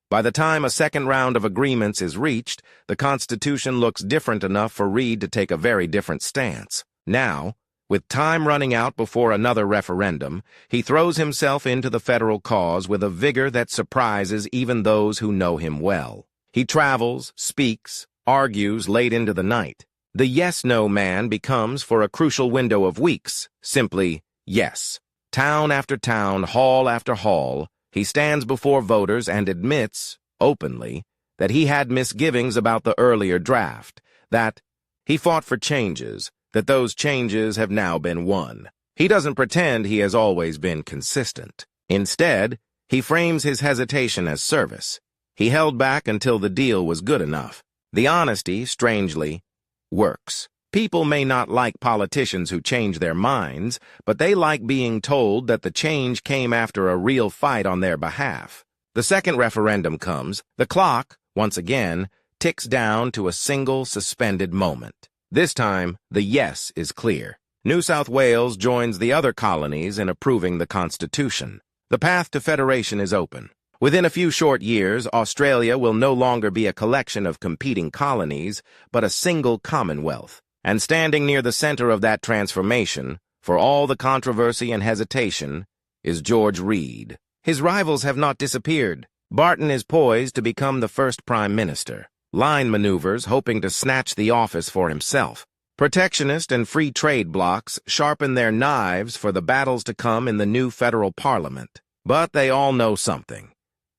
By the time a second round of agreements is reached, the Constitution looks different enough for Reid to take a very different stance. Now, with time running out before another referendum, he throws himself into the federal cause with a vigor that surprises even those who know him well. He travels, speaks, argues late into the night. The yes-no man becomes, for a crucial window of weeks, simply yes. Town after town, hall after hall, he stands before voters and admits, openly, that he had misgivings about the earlier draft, that he fought for changes, that those changes have now been won. He doesn't pretend he has always been consistent. Instead, he frames his hesitation as service. He held back until the deal was good enough. The honesty, strangely, works. People may not like politicians who change their minds, but they like being told that the change came after a real fight on their behalf. The second referendum comes. The clock, once again, ticks down to a single suspended moment. This time, the yes is clear. New South Wales joins the other colonies in approving the Constitution. The path to federation is open. Within a few short years, Australia will no longer be a collection of competing colonies, but a single commonwealth. And standing near the center of that transformation, for all the controversy and hesitation, is George Reid. His rivals have not disappeared. Barton is poised to become the first prime minister. Line maneuvers hoping to snatch the office for himself. Protectionist and free trade blocs sharpen their knives for the battles to come in the new federal parliament. But they all know something.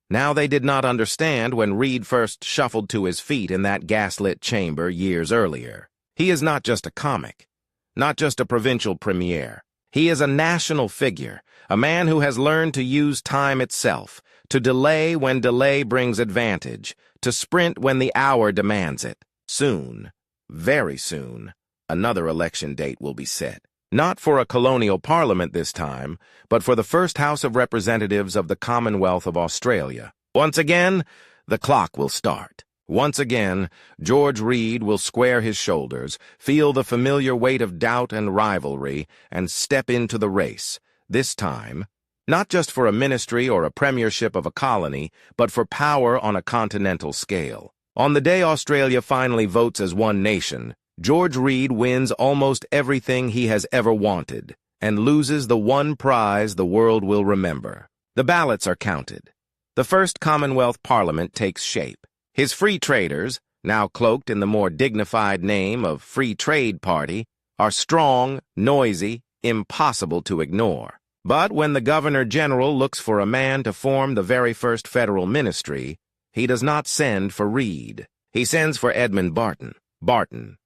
Now they did not understand when Reid first shuffled to his feet in that gaslit chamber years earlier. He is not just a comic, not just a provincial premier. He is a national figure, a man who has learned to use time itself, to delay when delay brings advantage, to sprint when the hour demands it. Soon, very soon, another election date will be set. Not for a colonial parliament this time, but for the first House of Representatives of the Commonwealth of Australia. Once again, the clock will start. Once again, George Reid will square his shoulders, feel the familiar weight of doubt and rivalry, and step into the race. This time, not just for a ministry or a premiership of a colony, but for power on a continental scale. On the day Australia finally votes as one nation, George Reid wins almost everything he has ever wanted, and loses the one prize the world will remember. The ballots are counted. The first Commonwealth Parliament takes shape. His free traders, now cloaked in the more dignified name of Free Trade Party, are strong, noisy, impossible to ignore. But when the Governor-General looks for a man to form the very first federal ministry, he does not send for Reid. He sends for Edmund Barton. Barton,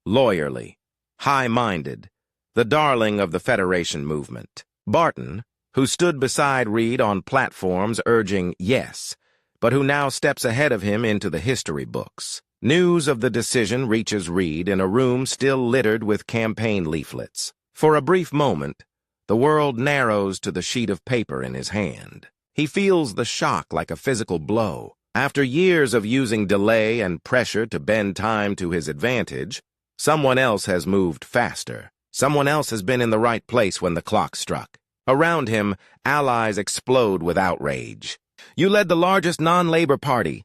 lawyerly, high-minded, the darling of the Federation movement. Barton, who stood beside Reid on platforms urging yes, but who now steps ahead of him into the history books. News of the decision reaches Reid in a room still littered with campaign leaflets. For a brief moment, the world narrows to the sheet of paper in his hand. He feels the shock like a physical blow. After years of using delay and pressure to bend time to his advantage, someone else has moved faster. Someone else has been in the right place when the clock struck. Around him, allies explode with outrage. You led the largest non-labor party.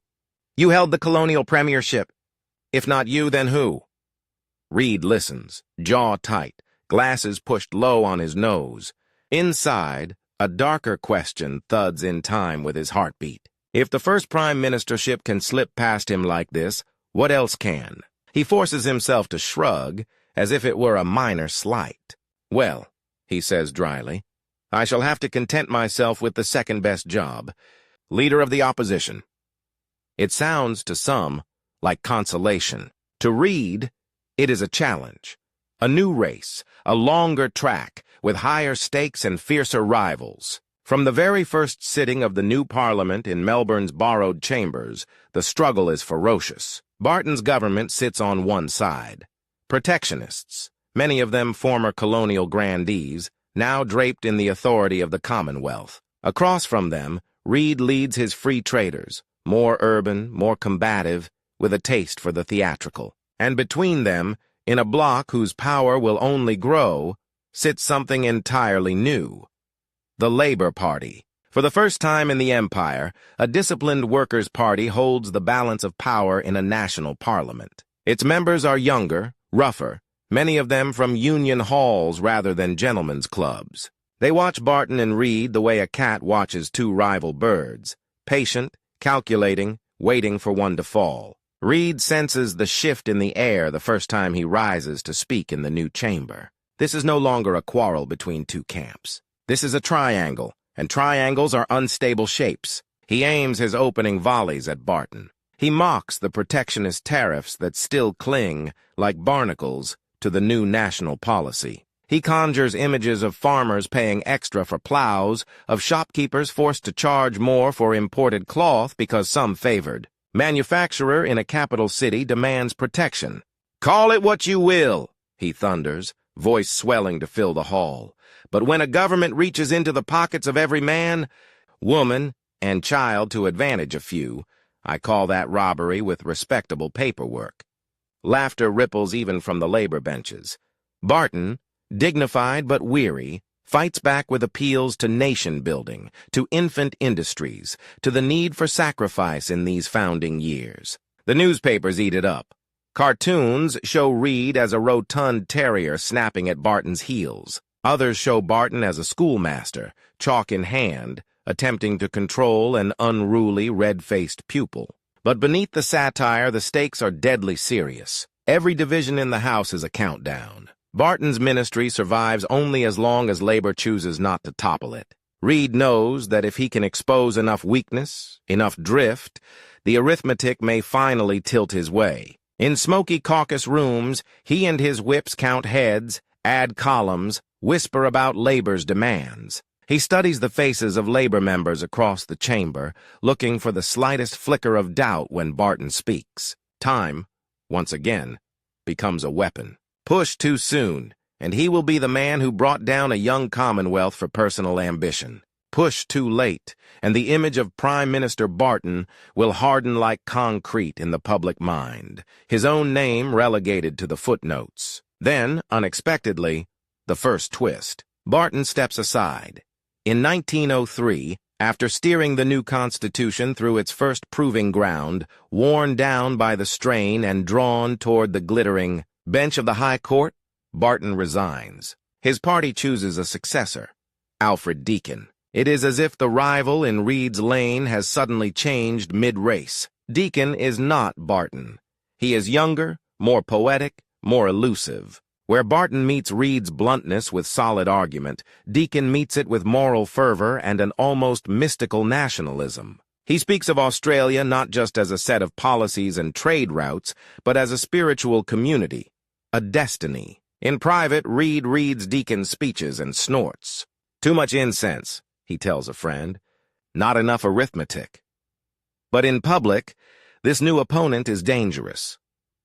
You held the colonial premiership. If not you, then who? Reid listens, jaw tight, glasses pushed low on his nose. Inside, a darker question thuds in time with his heartbeat. If the first prime ministership can slip past him like this, what else can? He forces himself to shrug, as if it were a minor slight. Well, he says dryly, I shall have to content myself with the second-best job, leader of the opposition. It sounds, to some, like consolation. To Reid, it is a challenge. A new race, a longer track, with higher stakes and fiercer rivals. From the very first sitting of the new parliament in Melbourne's borrowed chambers, the struggle is ferocious. Barton's government sits on one side. Protectionists, many of them former colonial grandees, now draped in the authority of the Commonwealth. Across from them, Reid leads his free traders, more urban, more combative, with a taste for the theatrical. And between them, in a bloc whose power will only grow, sits something entirely new. The Labour Party. For the first time in the empire, a disciplined workers' party holds the balance of power in a national parliament. Its members are younger, rougher, many of them from union halls rather than gentlemen's clubs. They watch Barton and Reid the way a cat watches two rival birds, patient, calculating, waiting for one to fall. Reid senses the shift in the air the first time he rises to speak in the new chamber. This is no longer a quarrel between two camps. This is a triangle, and triangles are unstable shapes. He aims his opening volleys at Barton. He mocks the protectionist tariffs that still cling, like barnacles, to the new national policy. He conjures images of farmers paying extra for plows, of shopkeepers forced to charge more for imported cloth because some favored. Manufacturer in a capital city demands protection. "Call it what you will," he thunders, voice swelling to fill the hall. "But when a government reaches into the pockets of every man, woman, and child to advantage a few, I call that robbery with respectable paperwork." Laughter ripples even from the labor benches. Barton, dignified but weary, fights back with appeals to nation-building, to infant industries, to the need for sacrifice in these founding years. The newspapers eat it up. Cartoons show Reid as a rotund terrier snapping at Barton's heels. Others show Barton as a schoolmaster, chalk in hand, attempting to control an unruly, red-faced pupil. But beneath the satire, the stakes are deadly serious. Every division in the House is a countdown. Barton's ministry survives only as long as labor chooses not to topple it. Reid knows that if he can expose enough weakness, enough drift, the arithmetic may finally tilt his way. In smoky caucus rooms, he and his whips count heads, add columns, whisper about labor's demands. He studies the faces of labor members across the chamber, looking for the slightest flicker of doubt when Barton speaks. Time, once again, becomes a weapon. Push too soon, and he will be the man who brought down a young commonwealth for personal ambition. Push too late, and the image of Prime Minister Barton will harden like concrete in the public mind, his own name relegated to the footnotes. Then, unexpectedly, the first twist. Barton steps aside. In 1903, after steering the new Constitution through its first proving ground, worn down by the strain and drawn toward the glittering bench of the High Court, Barton resigns. His party chooses a successor, Alfred Deakin. It is as if the rival in Reid's lane has suddenly changed mid-race. Deakin is not Barton. He is younger, more poetic, more elusive. Where Barton meets Reid's bluntness with solid argument, Deakin meets it with moral fervor and an almost mystical nationalism. He speaks of Australia not just as a set of policies and trade routes, but as a spiritual community, a destiny. In private, Reid reads Deakin's speeches and snorts. "Too much incense," he tells a friend. "Not enough arithmetic." But in public, this new opponent is dangerous.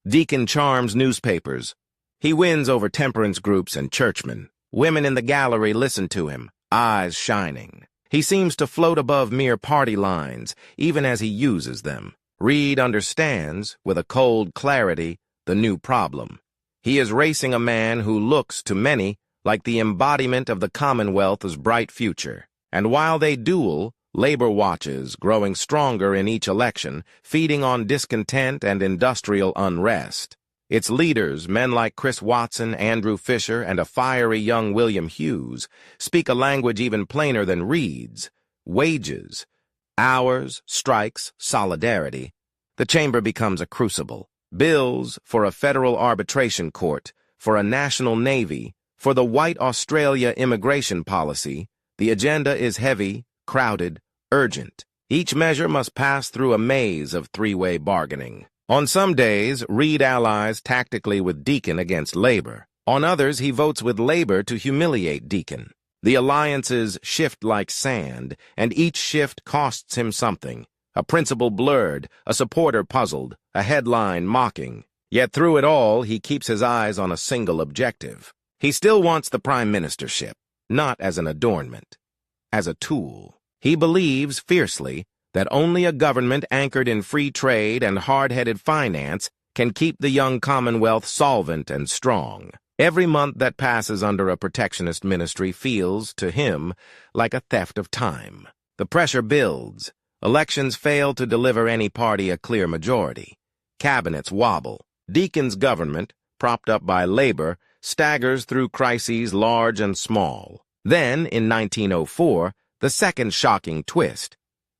Deakin charms newspapers. He wins over temperance groups and churchmen. Women in the gallery listen to him, eyes shining. He seems to float above mere party lines, even as he uses them. Reid understands, with a cold clarity, the new problem. He is racing a man who looks, to many, like the embodiment of the Commonwealth's bright future. And while they duel, labor watches, growing stronger in each election, feeding on discontent and industrial unrest. Its leaders, men like Chris Watson, Andrew Fisher, and a fiery young William Hughes, speak a language even plainer than Reid's: wages, hours, strikes, solidarity. The chamber becomes a crucible. Bills for a federal arbitration court, for a national navy, for the white Australia immigration policy. The agenda is heavy, crowded, urgent. Each measure must pass through a maze of three-way bargaining. On some days, Reid allies tactically with Deakin against labor. On others, he votes with labor to humiliate Deakin. The alliances shift like sand, and each shift costs him something. A principle blurred, a supporter puzzled, a headline mocking. Yet through it all, he keeps his eyes on a single objective. He still wants the prime ministership, not as an adornment, as a tool. He believes fiercely that only a government anchored in free trade and hard-headed finance can keep the young Commonwealth solvent and strong. Every month that passes under a protectionist ministry feels, to him, like a theft of time. The pressure builds. Elections fail to deliver any party a clear majority. Cabinets wobble. Deakin's government, propped up by labor, staggers through crises large and small. Then, in 1904, the second shocking twist.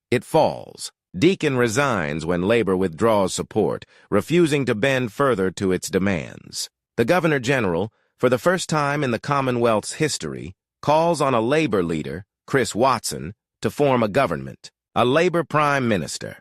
It falls. Deakin resigns when labor withdraws support, refusing to bend further to its demands. The Governor-General, for the first time in the Commonwealth's history, calls on a labor leader, Chris Watson, to form a government, a labor prime minister.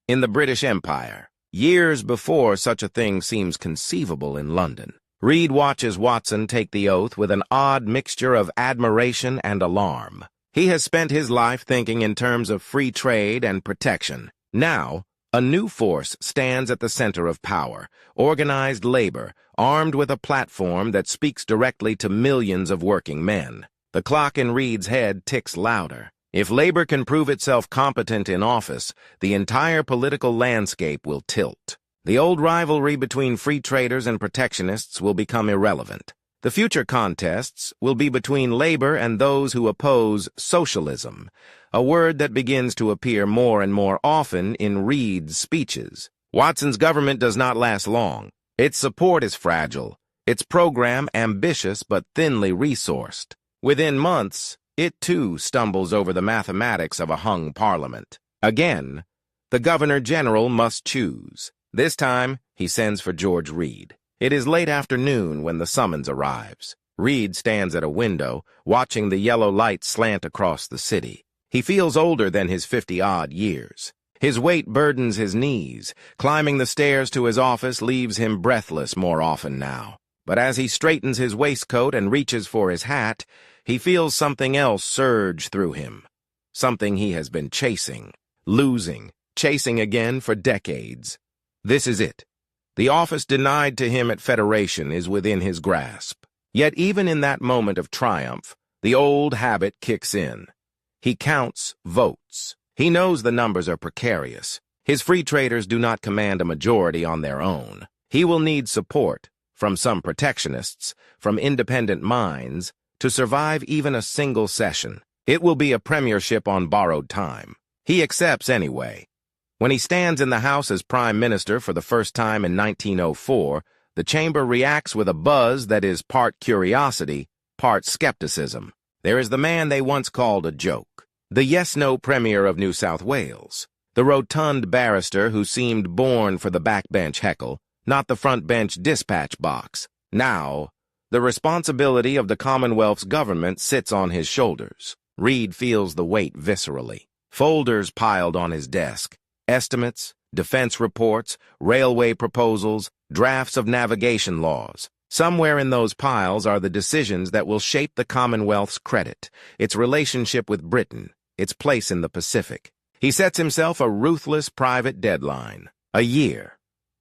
In the British Empire, years before such a thing seems conceivable in London. Reid watches Watson take the oath with an odd mixture of admiration and alarm. He has spent his life thinking in terms of free trade and protection. Now, a new force stands at the center of power, organized labor, armed with a platform that speaks directly to millions of working men. The clock in Reid's head ticks louder. If labor can prove itself competent in office, the entire political landscape will tilt. The old rivalry between free traders and protectionists will become irrelevant. The future contests will be between labor and those who oppose socialism, a word that begins to appear more and more often in Reid's speeches. Watson's government does not last long. Its support is fragile, its program ambitious but thinly resourced. Within months, it too stumbles over the mathematics of a hung parliament. Again, the governor-general must choose. This time, he sends for George Reid. It is late afternoon when the summons arrives. Reid stands at a window, watching the yellow light slant across the city. He feels older than his 50-odd years. His weight burdens his knees. Climbing the stairs to his office leaves him breathless more often now. But as he straightens his waistcoat and reaches for his hat, he feels something else surge through him. Something he has been chasing, losing, chasing again for decades. This is it. The office denied to him at Federation is within his grasp. Yet even in that moment of triumph, the old habit kicks in. He counts votes. He knows the numbers are precarious. His free traders do not command a majority on their own. He will need support from some protectionists, from independent minds, to survive even a single session. It will be a premiership on borrowed time. He accepts anyway. When he stands in the House as Prime Minister for the first time in 1904, the chamber reacts with a buzz that is part curiosity, part skepticism. There is the man they once called a joke, the Yes-No Premier of New South Wales, the rotund barrister who seemed born for the backbench heckle, not the front-bench dispatch box. Now, the responsibility of the Commonwealth's government sits on his shoulders. Reid feels the weight viscerally. Folders piled on his desk. Estimates, defense reports, railway proposals, drafts of navigation laws. Somewhere in those piles are the decisions that will shape the Commonwealth's credit, its relationship with Britain, its place in the Pacific. He sets himself a ruthless private deadline, a year.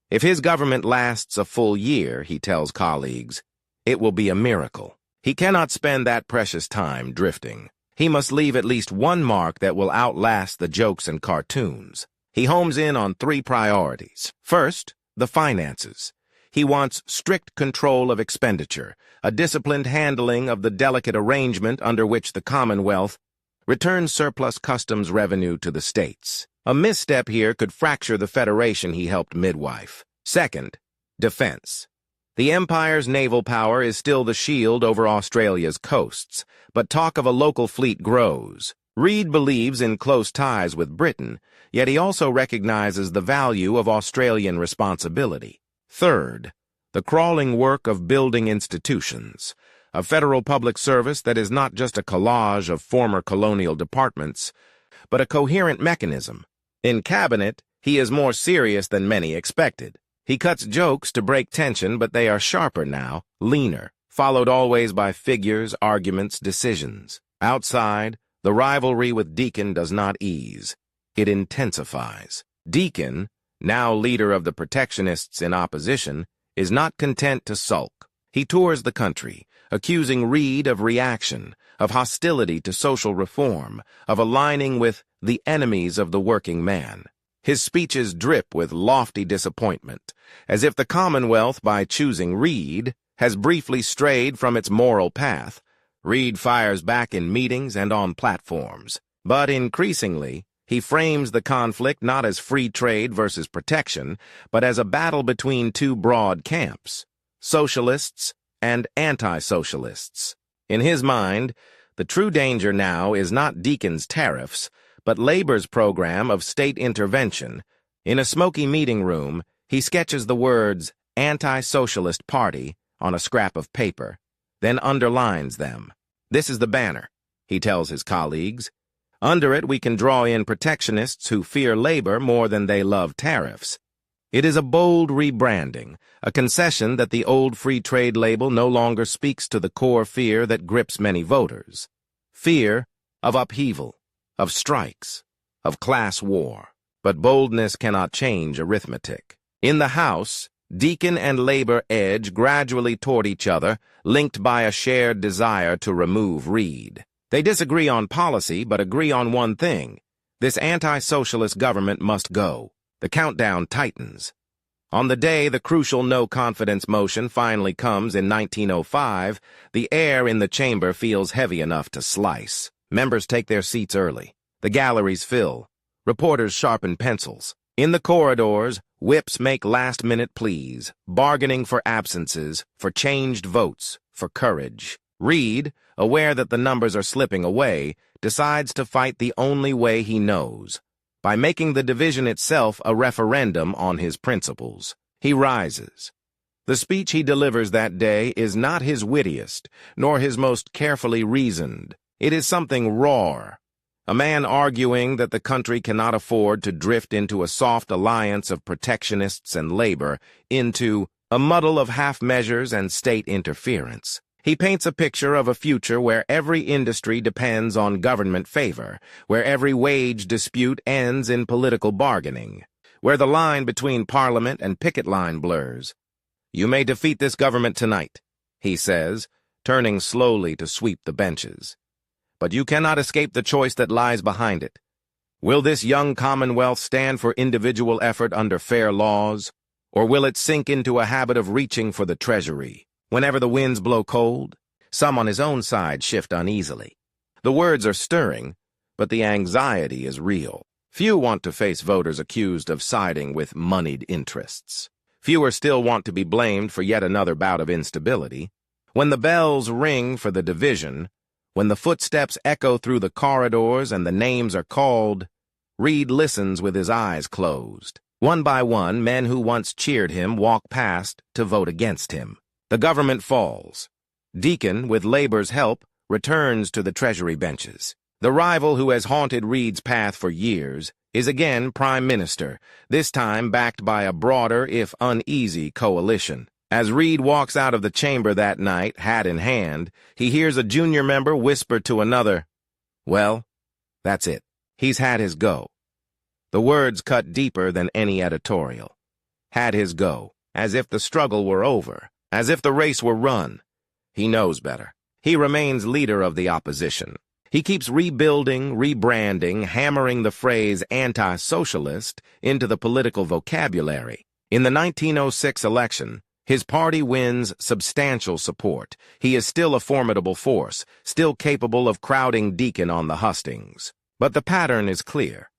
If his government lasts a full year, he tells colleagues, it will be a miracle. He cannot spend that precious time drifting. He must leave at least one mark that will outlast the jokes and cartoons. He homes in on 3 priorities. First, the finances. He wants strict control of expenditure, a disciplined handling of the delicate arrangement under which the Commonwealth returns surplus customs revenue to the states. A misstep here could fracture the federation he helped midwife. Second, defense. The Empire's naval power is still the shield over Australia's coasts, but talk of a local fleet grows. Reid believes in close ties with Britain, yet he also recognizes the value of Australian responsibility. Third, the crawling work of building institutions, a federal public service that is not just a collage of former colonial departments, but a coherent mechanism. In cabinet, he is more serious than many expected. He cuts jokes to break tension, but they are sharper now, leaner, followed always by figures, arguments, decisions. Outside, the rivalry with Deakin does not ease. It intensifies. Deakin, now leader of the protectionists in opposition, is not content to sulk. He tours the country, accusing Reid of reaction, of hostility to social reform, of aligning with the enemies of the working man. His speeches drip with lofty disappointment, as if the Commonwealth, by choosing Reid, has briefly strayed from its moral path. Reid fires back in meetings and on platforms, but increasingly, he frames the conflict not as free trade versus protection, but as a battle between 2 broad camps, socialists and anti-socialists. In his mind, the true danger now is not Deakin's tariffs, but Labor's program of state intervention. In a smoky meeting room, he sketches the words Anti-Socialist Party on a scrap of paper, then underlines them. This is the banner, he tells his colleagues. Under it we can draw in protectionists who fear labor more than they love tariffs. It is a bold rebranding, a concession that the old free trade label no longer speaks to the core fear that grips many voters. Fear of upheaval, of strikes, of class war. But boldness cannot change arithmetic. In the House, Deacon and Labor edge gradually toward each other, linked by a shared desire to remove Reid. They disagree on policy, but agree on one thing. This anti-socialist government must go. The countdown tightens. On the day the crucial no-confidence motion finally comes in 1905, the air in the chamber feels heavy enough to slice. Members take their seats early. The galleries fill. Reporters sharpen pencils. In the corridors, whips make last-minute pleas, bargaining for absences, for changed votes, for courage. Reid, aware that the numbers are slipping away, decides to fight the only way he knows, by making the division itself a referendum on his principles. He rises. The speech he delivers that day is not his wittiest, nor his most carefully reasoned. It is something raw. A man arguing that the country cannot afford to drift into a soft alliance of protectionists and labor, into a muddle of half measures and state interference. He paints a picture of a future where every industry depends on government favor, where every wage dispute ends in political bargaining, where the line between Parliament and picket line blurs. "You may defeat this government tonight," he says, turning slowly to sweep the benches. "But you cannot escape the choice that lies behind it. Will this young Commonwealth stand for individual effort under fair laws, or will it sink into a habit of reaching for the treasury whenever the winds blow cold?" Some on his own side shift uneasily. The words are stirring, but the anxiety is real. Few want to face voters accused of siding with moneyed interests. Fewer still want to be blamed for yet another bout of instability. When the bells ring for the division, when the footsteps echo through the corridors and the names are called, Reid listens with his eyes closed. One by one, men who once cheered him walk past to vote against him. The government falls. Deacon, with Labor's help, returns to the Treasury benches. The rival who has haunted Reid's path for years is again Prime Minister, this time backed by a broader, if uneasy, coalition. As Reid walks out of the chamber that night, hat in hand, he hears a junior member whisper to another, "Well, that's it. He's had his go." The words cut deeper than any editorial. Had his go, as if the struggle were over, as if the race were run. He knows better. He remains leader of the opposition. He keeps rebuilding, rebranding, hammering the phrase anti-socialist into the political vocabulary. In the 1906 election, his party wins substantial support. He is still a formidable force, still capable of crowding Deacon on the hustings. But the pattern is clear.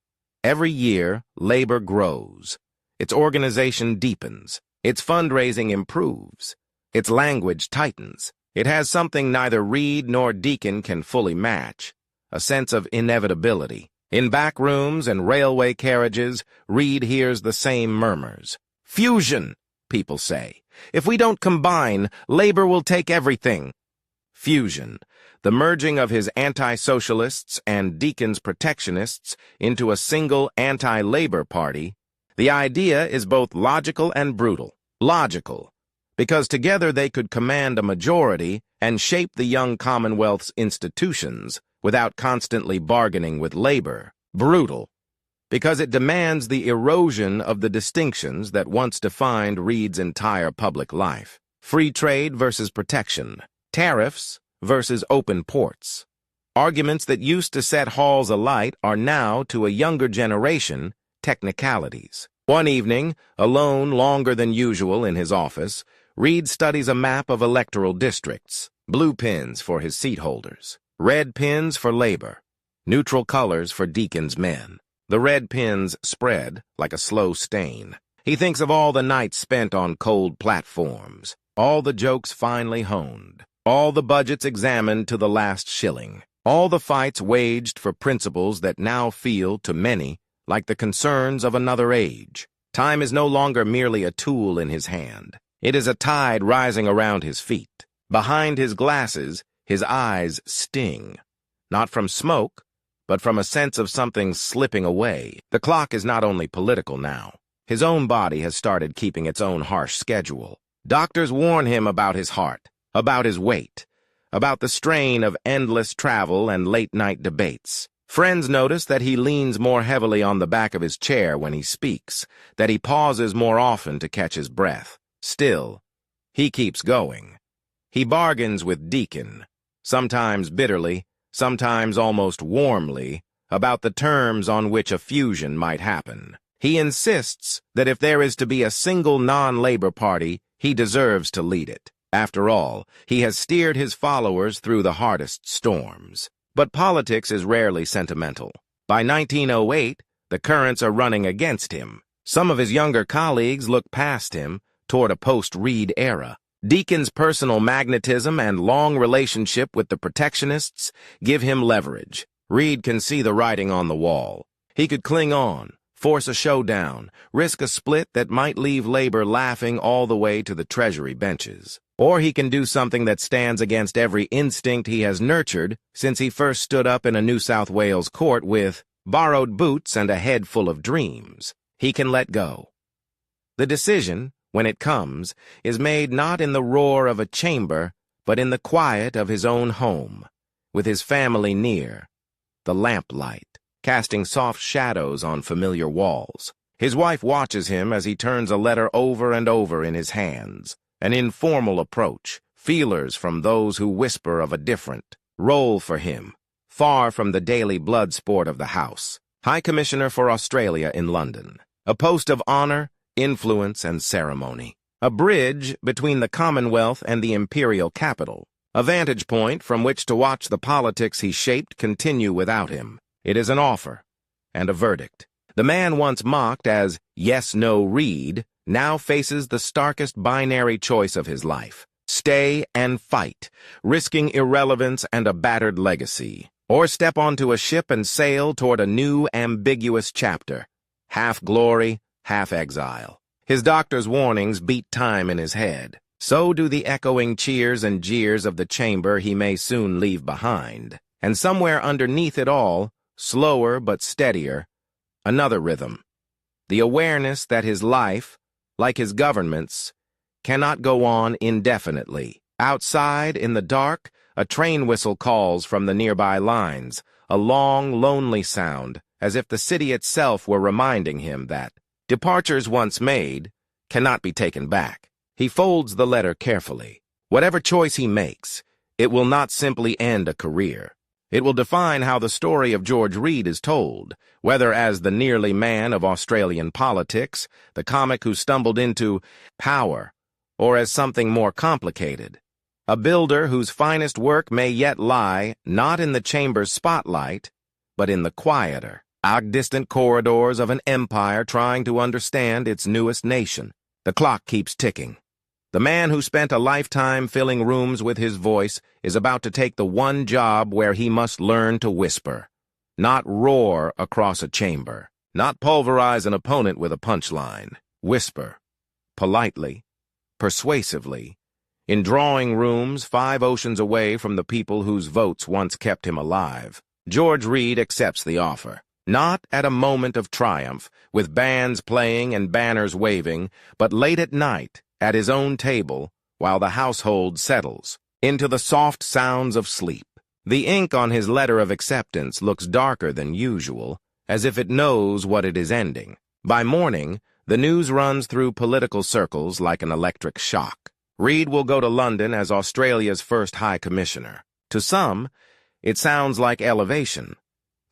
Every year, Labor grows. Its organization deepens. Its fundraising improves. Its language tightens. It has something neither Reid nor Deacon can fully match, a sense of inevitability. In back rooms and railway carriages, Reid hears the same murmurs. "Fusion," people say. "If we don't combine, Labor will take everything." Fusion, the merging of his anti-socialists and Deacon's protectionists into a single anti-labor party. The idea is both logical and brutal. Logical, because together they could command a majority and shape the young Commonwealth's institutions without constantly bargaining with labor. Brutal, because it demands the erosion of the distinctions that once defined Reid's entire public life. Free trade versus protection. Tariffs versus open ports. Arguments that used to set halls alight are now, to a younger generation, technicalities. One evening, alone longer than usual in his office, Reid studies a map of electoral districts. Blue pins for his seat holders. Red pins for Labor. Neutral colors for Deacon's men. The red pins spread like a slow stain. He thinks of all the nights spent on cold platforms, all the jokes finely honed, all the budgets examined to the last shilling, all the fights waged for principles that now feel, to many, like the concerns of another age. Time is no longer merely a tool in his hand. It is a tide rising around his feet. Behind his glasses, his eyes sting, not from smoke, but from a sense of something slipping away. The clock is not only political now. His own body has started keeping its own harsh schedule. Doctors warn him about his heart, about his weight, about the strain of endless travel and late-night debates. Friends notice that he leans more heavily on the back of his chair when he speaks, that he pauses more often to catch his breath. Still, he keeps going. He bargains with Deacon, sometimes bitterly, sometimes almost warmly, about the terms on which a fusion might happen. He insists that if there is to be a single non-labor party, he deserves to lead it. After all, he has steered his followers through the hardest storms. But politics is rarely sentimental. By 1908, the currents are running against him. Some of his younger colleagues look past him toward a post-Reid era. Deacon's personal magnetism and long relationship with the protectionists give him leverage. Reid can see the writing on the wall. He could cling on, force a showdown, risk a split that might leave labor laughing all the way to the Treasury benches. Or he can do something that stands against every instinct he has nurtured since he first stood up in a New South Wales court with borrowed boots and a head full of dreams. He can let go. The decision, when it comes, is made not in the roar of a chamber, but in the quiet of his own home, with his family near, the lamplight, casting soft shadows on familiar walls. His wife watches him as he turns a letter over and over in his hands. An informal approach, feelers from those who whisper of a different role for him, far from the daily blood sport of the House. High Commissioner for Australia in London. A post of honor, influence, and ceremony. A bridge between the Commonwealth and the imperial capital. A vantage point from which to watch the politics he shaped continue without him. It is an offer and a verdict. The man once mocked as Yes-No Reid now faces the starkest binary choice of his life. Stay and fight, risking irrelevance and a battered legacy. Or step onto a ship and sail toward a new, ambiguous chapter. Half glory, half exile. His doctor's warnings beat time in his head. So do the echoing cheers and jeers of the chamber he may soon leave behind. And somewhere underneath it all, slower but steadier, another rhythm. The awareness that his life, like his government's, cannot go on indefinitely. Outside, in the dark, a train whistle calls from the nearby lines, a long, lonely sound, as if the city itself were reminding him that departures once made cannot be taken back. He folds the letter carefully. Whatever choice he makes, it will not simply end a career. It will define how the story of George Reid is told, whether as the nearly man of Australian politics, the comic who stumbled into power, or as something more complicated. A builder whose finest work may yet lie not in the chamber's spotlight, but in the quieter, distant corridors of an empire trying to understand its newest nation. The clock keeps ticking. The man who spent a lifetime filling rooms with his voice is about to take the one job where he must learn to whisper, not roar across a chamber, not pulverize an opponent with a punchline. Whisper, politely, persuasively, in drawing rooms 5 oceans away from the people whose votes once kept him alive. George Reid accepts the offer. Not at a moment of triumph, with bands playing and banners waving, but late at night, at his own table, while the household settles into the soft sounds of sleep. The ink on his letter of acceptance looks darker than usual, as if it knows what it is ending. By morning, the news runs through political circles like an electric shock. Reid will go to London as Australia's first High Commissioner. To some, it sounds like elevation,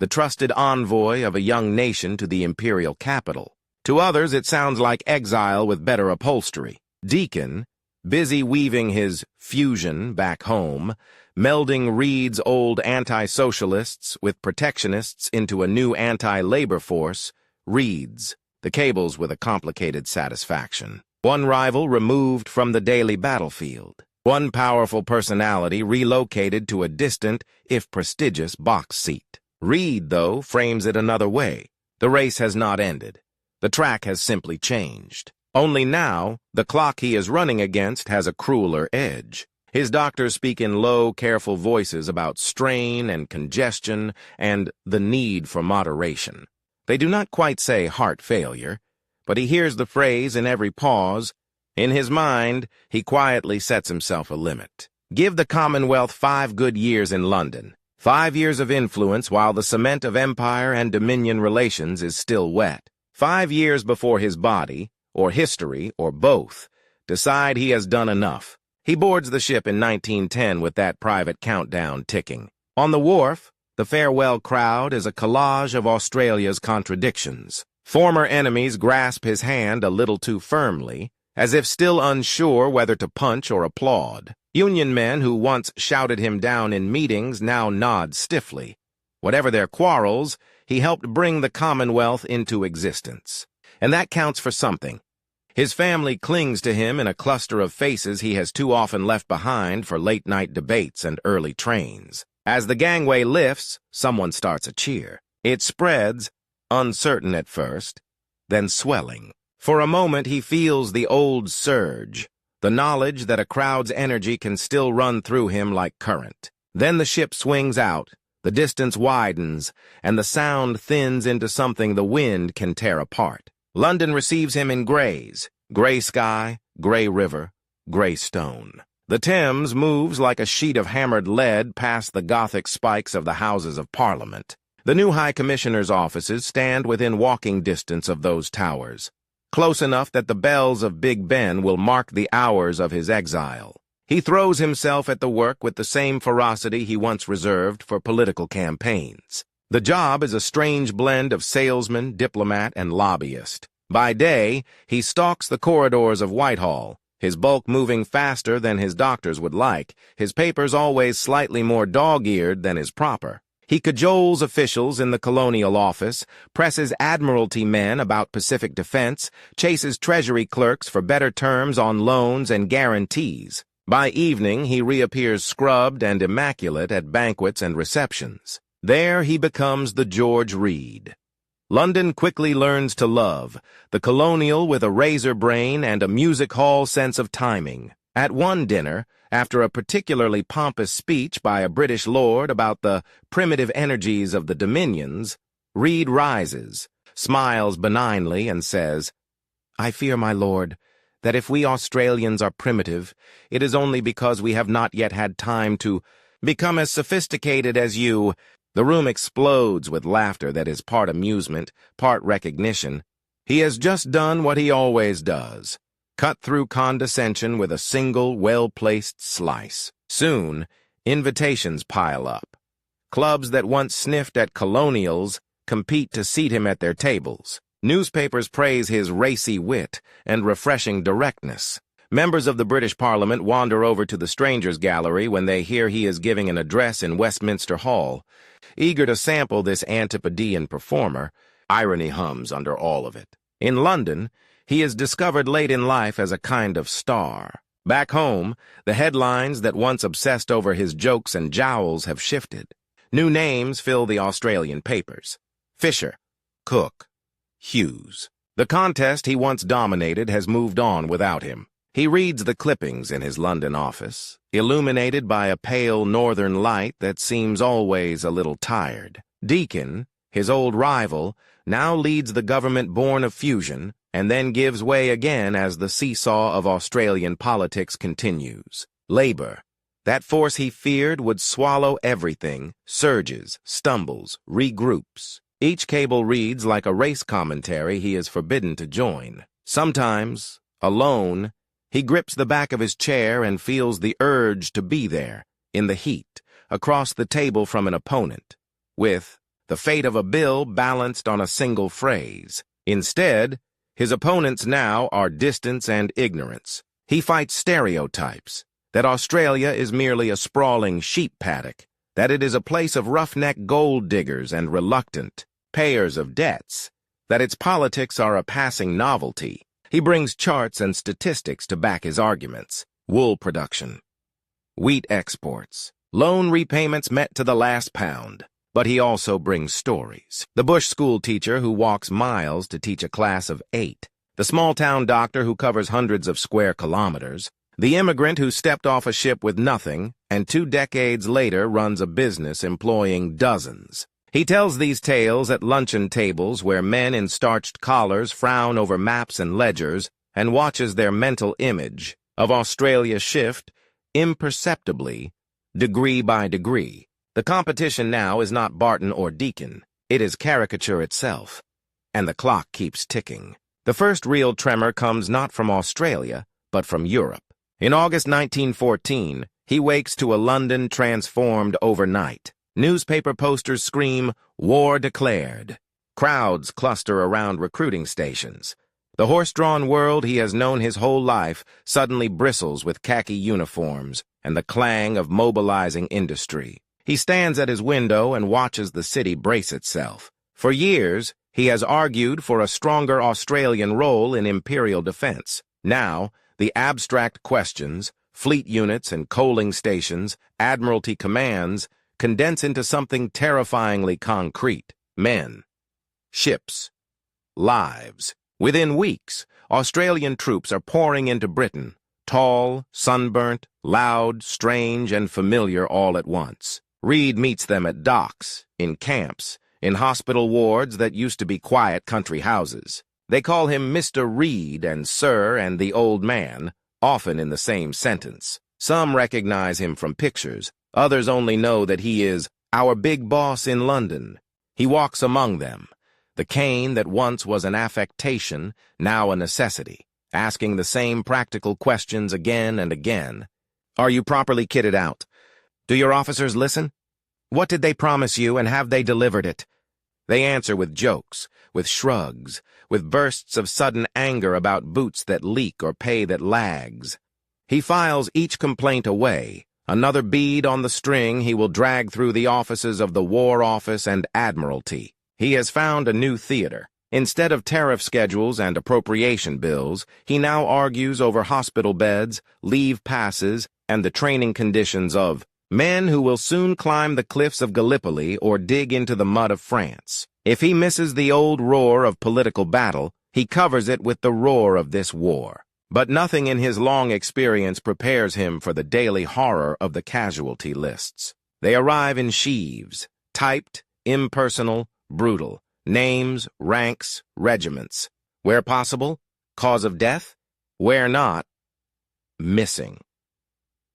the trusted envoy of a young nation to the imperial capital. To others, it sounds like exile with better upholstery. Deacon, busy weaving his fusion back home, melding Reid's old anti-socialists with protectionists into a new anti-labor force, reads the cables with a complicated satisfaction. One rival removed from the daily battlefield. One powerful personality relocated to a distant, if prestigious, box seat. Reid, though, frames it another way. The race has not ended. The track has simply changed. Only now, the clock he is running against has a crueler edge. His doctors speak in low, careful voices about strain and congestion and the need for moderation. They do not quite say heart failure, but he hears the phrase in every pause. In his mind, he quietly sets himself a limit. Give the Commonwealth 5 good years in London. 5 years of influence while the cement of empire and dominion relations is still wet. 5 years before his body, or history, or both, decide he has done enough. He boards the ship in 1910 with that private countdown ticking. On the wharf, the farewell crowd is a collage of Australia's contradictions. Former enemies grasp his hand a little too firmly, as if still unsure whether to punch or applaud. Union men who once shouted him down in meetings now nod stiffly. Whatever their quarrels, he helped bring the Commonwealth into existence. And that counts for something. His family clings to him in a cluster of faces he has too often left behind for late-night debates and early trains. As the gangway lifts, someone starts a cheer. It spreads, uncertain at first, then swelling. For a moment he feels the old surge, the knowledge that a crowd's energy can still run through him like current. Then the ship swings out, the distance widens, and the sound thins into something the wind can tear apart. London receives him in grays, gray sky, gray river, gray stone. The Thames moves like a sheet of hammered lead past the Gothic spikes of the Houses of Parliament. The new High Commissioner's offices stand within walking distance of those towers, close enough that the bells of Big Ben will mark the hours of his exile. He throws himself at the work with the same ferocity he once reserved for political campaigns. The job is a strange blend of salesman, diplomat, and lobbyist. By day, he stalks the corridors of Whitehall, his bulk moving faster than his doctors would like, his papers always slightly more dog-eared than is proper. He cajoles officials in the colonial office, presses admiralty men about Pacific defense, chases treasury clerks for better terms on loans and guarantees. By evening, he reappears scrubbed and immaculate at banquets and receptions. There he becomes the George Reid. London quickly learns to love, the colonial with a razor brain and a music hall sense of timing. At one dinner, after a particularly pompous speech by a British lord about the primitive energies of the dominions, Reid rises, smiles benignly, and says, "I fear, my lord, that if we Australians are primitive, it is only because we have not yet had time to become as sophisticated as you." The room explodes with laughter that is part amusement, part recognition. He has just done what he always does, cut through condescension with a single, well-placed slice. Soon, invitations pile up. Clubs that once sniffed at colonials compete to seat him at their tables. Newspapers praise his racy wit and refreshing directness. Members of the British Parliament wander over to the Strangers' Gallery when they hear he is giving an address in Westminster Hall. Eager to sample this Antipodean performer, irony hums under all of it. In London, he is discovered late in life as a kind of star. Back home, the headlines that once obsessed over his jokes and jowls have shifted. New names fill the Australian papers. Fisher, Cook, Hughes. The contest he once dominated has moved on without him. He reads the clippings in his London office, illuminated by a pale northern light that seems always a little tired. Deakin, his old rival, now leads the government born of fusion, and then gives way again as the seesaw of Australian politics continues. Labour, that force he feared would swallow everything, surges, stumbles, regroups. Each cable reads like a race commentary he is forbidden to join. Sometimes, alone, he grips the back of his chair and feels the urge to be there, in the heat, across the table from an opponent, with the fate of a bill balanced on a single phrase. Instead, his opponents now are distance and ignorance. He fights stereotypes, that Australia is merely a sprawling sheep paddock, that it is a place of roughneck gold diggers and reluctant payers of debts, that its politics are a passing novelty. He brings charts and statistics to back his arguments. Wool production, wheat exports, loan repayments met to the last pound. But he also brings stories. The bush school teacher who walks miles to teach a class of 8. The small-town doctor who covers hundreds of square kilometers. The immigrant who stepped off a ship with nothing and 2 decades later runs a business employing dozens. He tells these tales at luncheon tables where men in starched collars frown over maps and ledgers and watches their mental image of Australia shift imperceptibly, degree by degree. The competition now is not Barton or Deacon. It is caricature itself. And the clock keeps ticking. The first real tremor comes not from Australia, but from Europe. In August 1914, he wakes to a London transformed overnight. Newspaper posters scream, "War declared." Crowds cluster around recruiting stations. The horse-drawn world he has known his whole life suddenly bristles with khaki uniforms and the clang of mobilizing industry. He stands at his window and watches the city brace itself. For years, he has argued for a stronger Australian role in imperial defense. Now, the abstract questions, fleet units and coaling stations, admiralty commands, condense into something terrifyingly concrete: men, ships, lives. Within weeks, Australian troops are pouring into Britain, tall, sunburnt, loud, strange, and familiar all at once. Reid meets them at docks, in camps, in hospital wards that used to be quiet country houses. They call him Mr. Reid and Sir and the Old Man, often in the same sentence. Some recognize him from pictures. Others only know that he is our big boss in London. He walks among them, the cane that once was an affectation, now a necessity, asking the same practical questions again and again. Are you properly kitted out? Do your officers listen? What did they promise you, and have they delivered it? They answer with jokes, with shrugs, with bursts of sudden anger about boots that leak or pay that lags. He files each complaint away, another bead on the string he will drag through the offices of the War Office and Admiralty. He has found a new theater. Instead of tariff schedules and appropriation bills, he now argues over hospital beds, leave passes, and the training conditions of men who will soon climb the cliffs of Gallipoli or dig into the mud of France. If he misses the old roar of political battle, he covers it with the roar of this war. But nothing in his long experience prepares him for the daily horror of the casualty lists. They arrive in sheaves, typed, impersonal, brutal. Names, ranks, regiments. Where possible, cause of death. Where not, missing.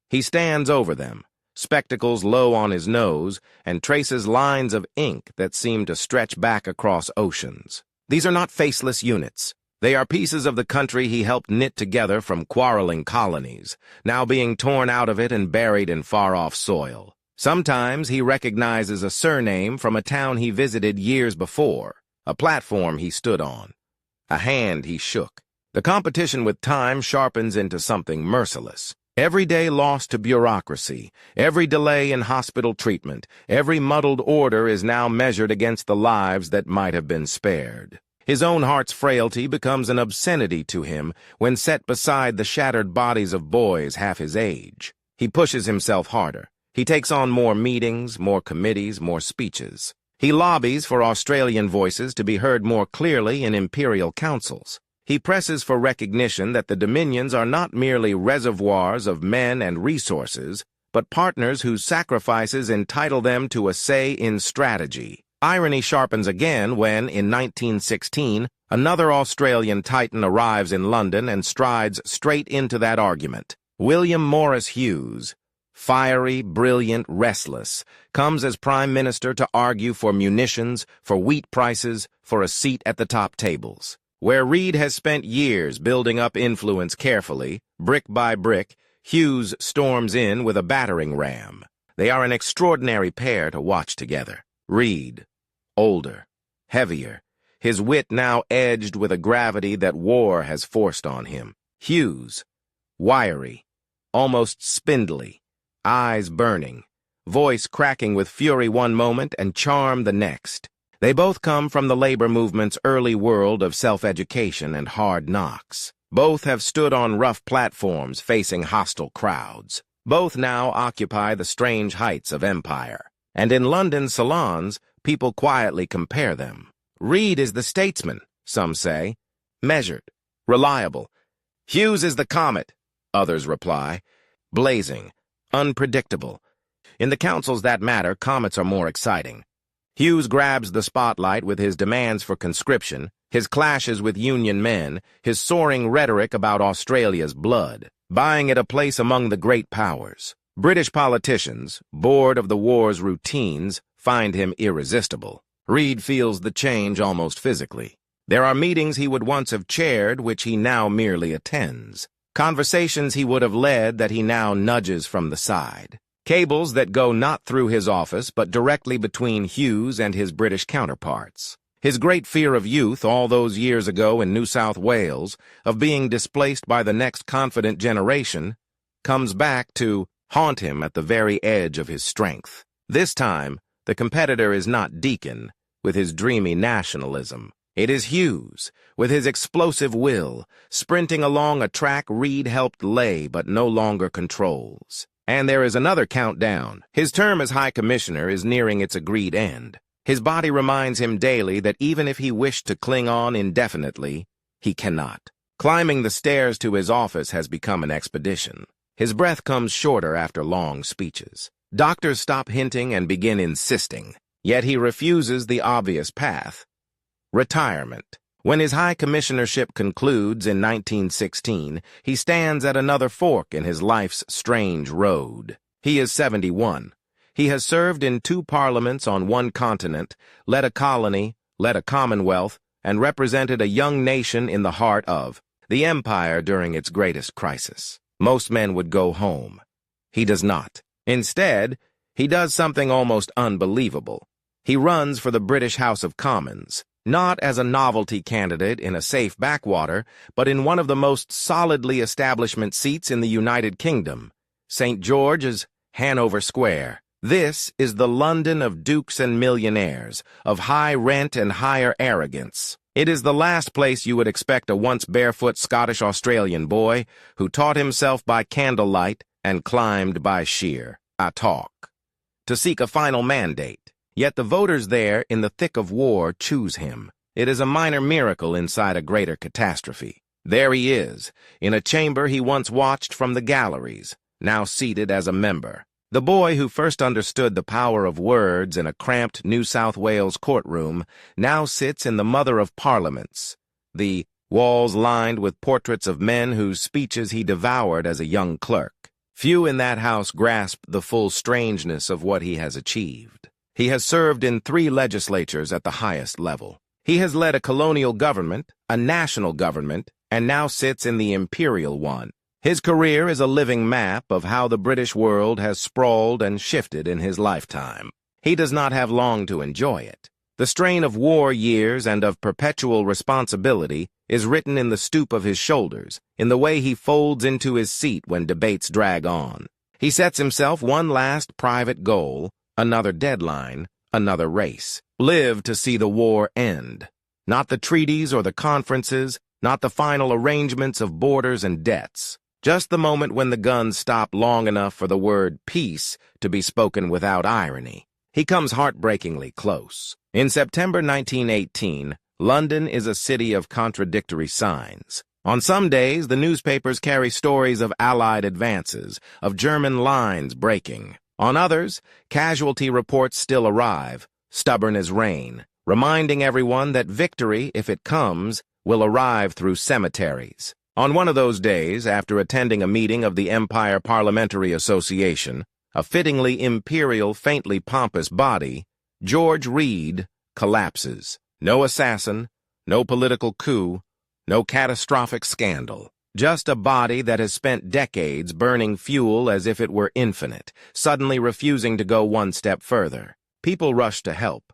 He stands over them, spectacles low on his nose, and traces lines of ink that seem to stretch back across oceans. These are not faceless units. They are pieces of the country he helped knit together from quarreling colonies, now being torn out of it and buried in far-off soil. Sometimes he recognizes a surname from a town he visited years before, a platform he stood on, a hand he shook. The competition with time sharpens into something merciless. Every day lost to bureaucracy, every delay in hospital treatment, every muddled order is now measured against the lives that might have been spared. His own heart's frailty becomes an obscenity to him when set beside the shattered bodies of boys half his age. He pushes himself harder. He takes on more meetings, more committees, more speeches. He lobbies for Australian voices to be heard more clearly in imperial councils. He presses for recognition that the Dominions are not merely reservoirs of men and resources, but partners whose sacrifices entitle them to a say in strategy. Irony sharpens again when, in 1916, another Australian titan arrives in London and strides straight into that argument. William Morris Hughes, fiery, brilliant, restless, comes as Prime Minister to argue for munitions, for wheat prices, for a seat at the top tables. Where Reid has spent years building up influence carefully, brick by brick, Hughes storms in with a battering ram. They are an extraordinary pair to watch together. Reid, older, heavier, his wit now edged with a gravity that war has forced on him. Hughes, wiry, almost spindly, eyes burning, voice cracking with fury one moment and charm the next. They both come from the labor movement's early world of self-education and hard knocks. Both have stood on rough platforms facing hostile crowds. Both now occupy the strange heights of empire. And in London salons, people quietly compare them. Reid is the statesman, some say, measured, reliable. Hughes is the comet, others reply, blazing, unpredictable. In the councils that matter, comets are more exciting. Hughes grabs the spotlight with his demands for conscription, his clashes with Union men, his soaring rhetoric about Australia's blood, buying it a place among the great powers. British politicians, bored of the war's routines, find him irresistible. Reid feels the change almost physically. There are meetings he would once have chaired which he now merely attends. Conversations he would have led that he now nudges from the side. Cables that go not through his office but directly between Hughes and his British counterparts. His great fear of youth all those years ago in New South Wales, of being displaced by the next confident generation, comes back to haunt him at the very edge of his strength. This time, the competitor is not Deacon, with his dreamy nationalism. It is Hughes, with his explosive will, sprinting along a track Reid helped lay but no longer controls. And there is another countdown. His term as High Commissioner is nearing its agreed end. His body reminds him daily that even if he wished to cling on indefinitely, he cannot. Climbing the stairs to his office has become an expedition. His breath comes shorter after long speeches. Doctors stop hinting and begin insisting, yet he refuses the obvious path. Retirement. When his high commissionership concludes in 1916, he stands at another fork in his life's strange road. He is 71. He has served in 2 parliaments on 1 continent, led a colony, led a commonwealth, and represented a young nation in the heart of the empire during its greatest crisis. Most men would go home. He does not. Instead, he does something almost unbelievable. He runs for the British House of Commons. Not as a novelty candidate in a safe backwater, but in one of the most solidly establishment seats in the United Kingdom, St. George's, Hanover Square. This is the London of dukes and millionaires, of high rent and higher arrogance. It is the last place you would expect a once barefoot Scottish-Australian boy who taught himself by candlelight and climbed by sheer talk to seek a final mandate. Yet the voters there, in the thick of war, choose him. It is a minor miracle inside a greater catastrophe. There he is, in a chamber he once watched from the galleries, now seated as a member. The boy who first understood the power of words in a cramped New South Wales courtroom now sits in the Mother of Parliaments, the walls lined with portraits of men whose speeches he devoured as a young clerk. Few in that house grasp the full strangeness of what he has achieved. He has served in 3 legislatures at the highest level. He has led a colonial government, a national government, and now sits in the imperial one. His career is a living map of how the British world has sprawled and shifted in his lifetime. He does not have long to enjoy it. The strain of war years and of perpetual responsibility is written in the stoop of his shoulders, in the way he folds into his seat when debates drag on. He sets himself one last private goal, another deadline, another race. Live to see the war end. Not the treaties or the conferences, not the final arrangements of borders and debts. Just the moment when the guns stop long enough for the word peace to be spoken without irony. He comes heartbreakingly close. In September 1918, London is a city of contradictory signs. On some days, the newspapers carry stories of Allied advances, of German lines breaking. On others, casualty reports still arrive, stubborn as rain, reminding everyone that victory, if it comes, will arrive through cemeteries. On one of those days, after attending a meeting of the Empire Parliamentary Association, a fittingly imperial, faintly pompous body, George Reid collapses. No assassin, no political coup, no catastrophic scandal. Just a body that has spent decades burning fuel as if it were infinite, suddenly refusing to go one step further. People rush to help.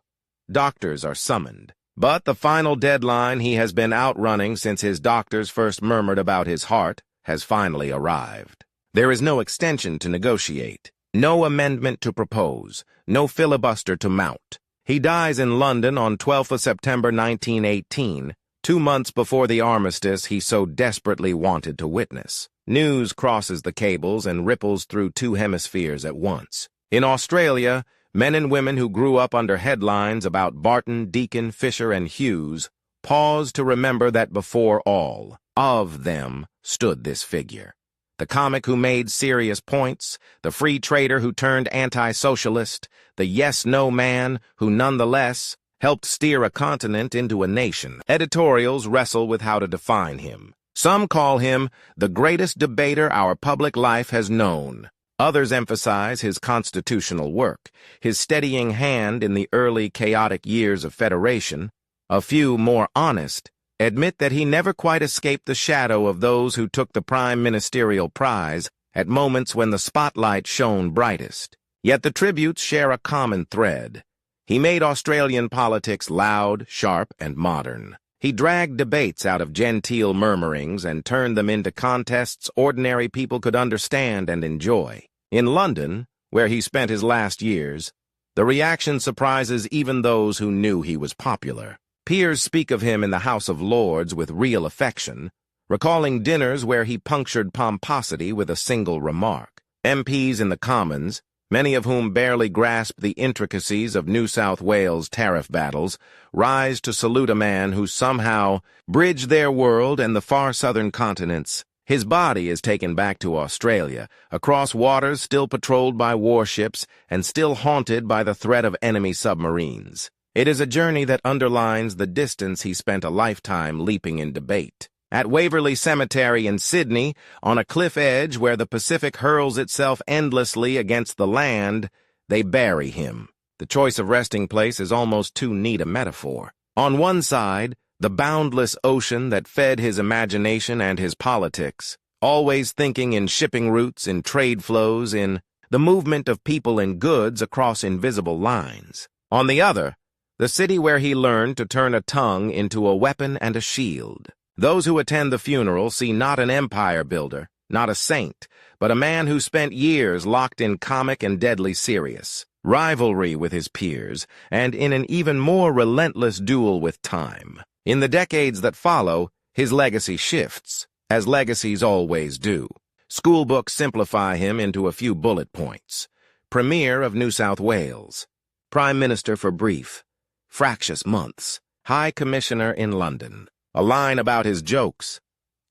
Doctors are summoned. But the final deadline he has been outrunning since his doctors first murmured about his heart has finally arrived. There is no extension to negotiate, no amendment to propose, no filibuster to mount. He dies in London on 12th of September 1918, 2 months before the armistice he so desperately wanted to witness. News crosses the cables and ripples through 2 hemispheres at once. In Australia, men and women who grew up under headlines about Barton, Deacon, Fisher, and Hughes pause to remember that before all of them stood this figure. The comic who made serious points, the free trader who turned anti-socialist, the yes-no man who nonetheless helped steer a continent into a nation. Editorials wrestle with how to define him. Some call him the greatest debater our public life has known. Others emphasize his constitutional work, his steadying hand in the early chaotic years of Federation. A few, more honest, admit that he never quite escaped the shadow of those who took the prime ministerial prize at moments when the spotlight shone brightest. Yet the tributes share a common thread. He made Australian politics loud, sharp, and modern. He dragged debates out of genteel murmurings and turned them into contests ordinary people could understand and enjoy. In London, where he spent his last years, the reaction surprises even those who knew he was popular. Peers speak of him in the House of Lords with real affection, recalling dinners where he punctured pomposity with a single remark. MPs in the Commons, many of whom barely grasp the intricacies of New South Wales tariff battles, rise to salute a man who somehow bridged their world and the far southern continents. His body is taken back to Australia, across waters still patrolled by warships and still haunted by the threat of enemy submarines. It is a journey that underlines the distance he spent a lifetime leaping in debate. At Waverley Cemetery in Sydney, on a cliff edge where the Pacific hurls itself endlessly against the land, they bury him. The choice of resting place is almost too neat a metaphor. On one side, the boundless ocean that fed his imagination and his politics, always thinking in shipping routes, in trade flows, in the movement of people and goods across invisible lines. On the other, the city where he learned to turn a tongue into a weapon and a shield. Those who attend the funeral see not an empire builder, not a saint, but a man who spent years locked in comic and deadly serious, rivalry with his peers, and in an even more relentless duel with time. In the decades that follow, his legacy shifts, as legacies always do. School books simplify him into a few bullet points. Premier of New South Wales, Prime Minister for brief, fractious months, High Commissioner in London. A line about his jokes,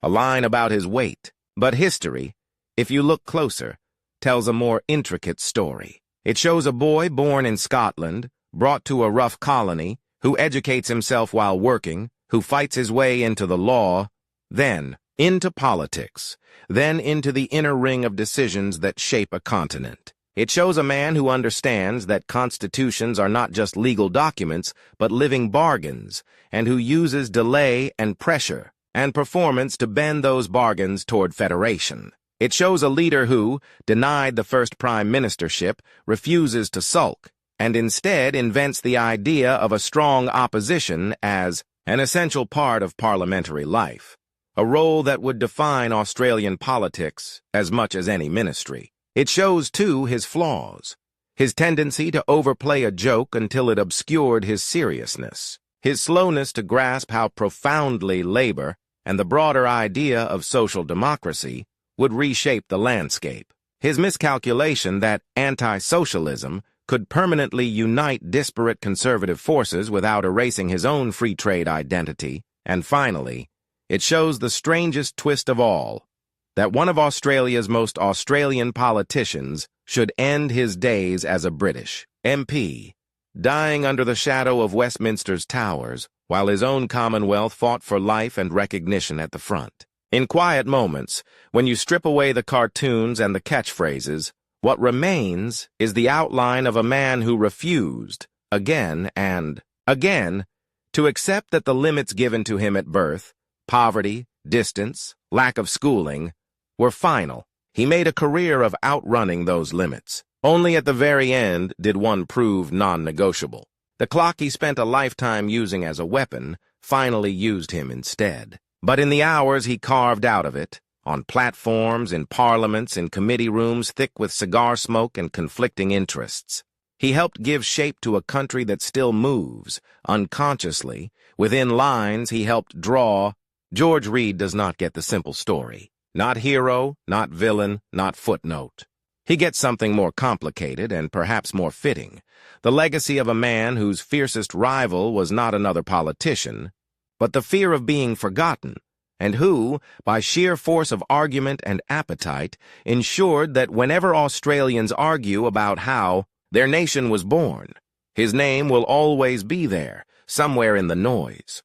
a line about his weight. But history, if you look closer, tells a more intricate story. It shows a boy born in Scotland, brought to a rough colony, who educates himself while working, who fights his way into the law, then into politics, then into the inner ring of decisions that shape a continent. It shows a man who understands that constitutions are not just legal documents, but living bargains, and who uses delay and pressure and performance to bend those bargains toward federation. It shows a leader who, denied the first prime ministership, refuses to sulk, and instead invents the idea of a strong opposition as an essential part of parliamentary life, a role that would define Australian politics as much as any ministry. It shows, too, his flaws, his tendency to overplay a joke until it obscured his seriousness, his slowness to grasp how profoundly labor and the broader idea of social democracy would reshape the landscape, his miscalculation that anti-socialism could permanently unite disparate conservative forces without erasing his own free trade identity, and finally, it shows the strangest twist of all, that one of Australia's most Australian politicians should end his days as a British MP, dying under the shadow of Westminster's towers, while his own Commonwealth fought for life and recognition at the front. In quiet moments, when you strip away the cartoons and the catchphrases, what remains is the outline of a man who refused, again and again, to accept that the limits given to him at birth, poverty, distance, lack of schooling, were final. He made a career of outrunning those limits. Only at the very end did one prove non-negotiable. The clock he spent a lifetime using as a weapon finally used him instead. But in the hours he carved out of it, on platforms, in parliaments, in committee rooms thick with cigar smoke and conflicting interests, he helped give shape to a country that still moves, unconsciously. Within lines he helped draw. George Reid does not get the simple story. Not hero, not villain, not footnote. He gets something more complicated and perhaps more fitting, the legacy of a man whose fiercest rival was not another politician, but the fear of being forgotten, and who, by sheer force of argument and appetite, ensured that whenever Australians argue about how Their nation was born. His name will always be there, somewhere in the noise.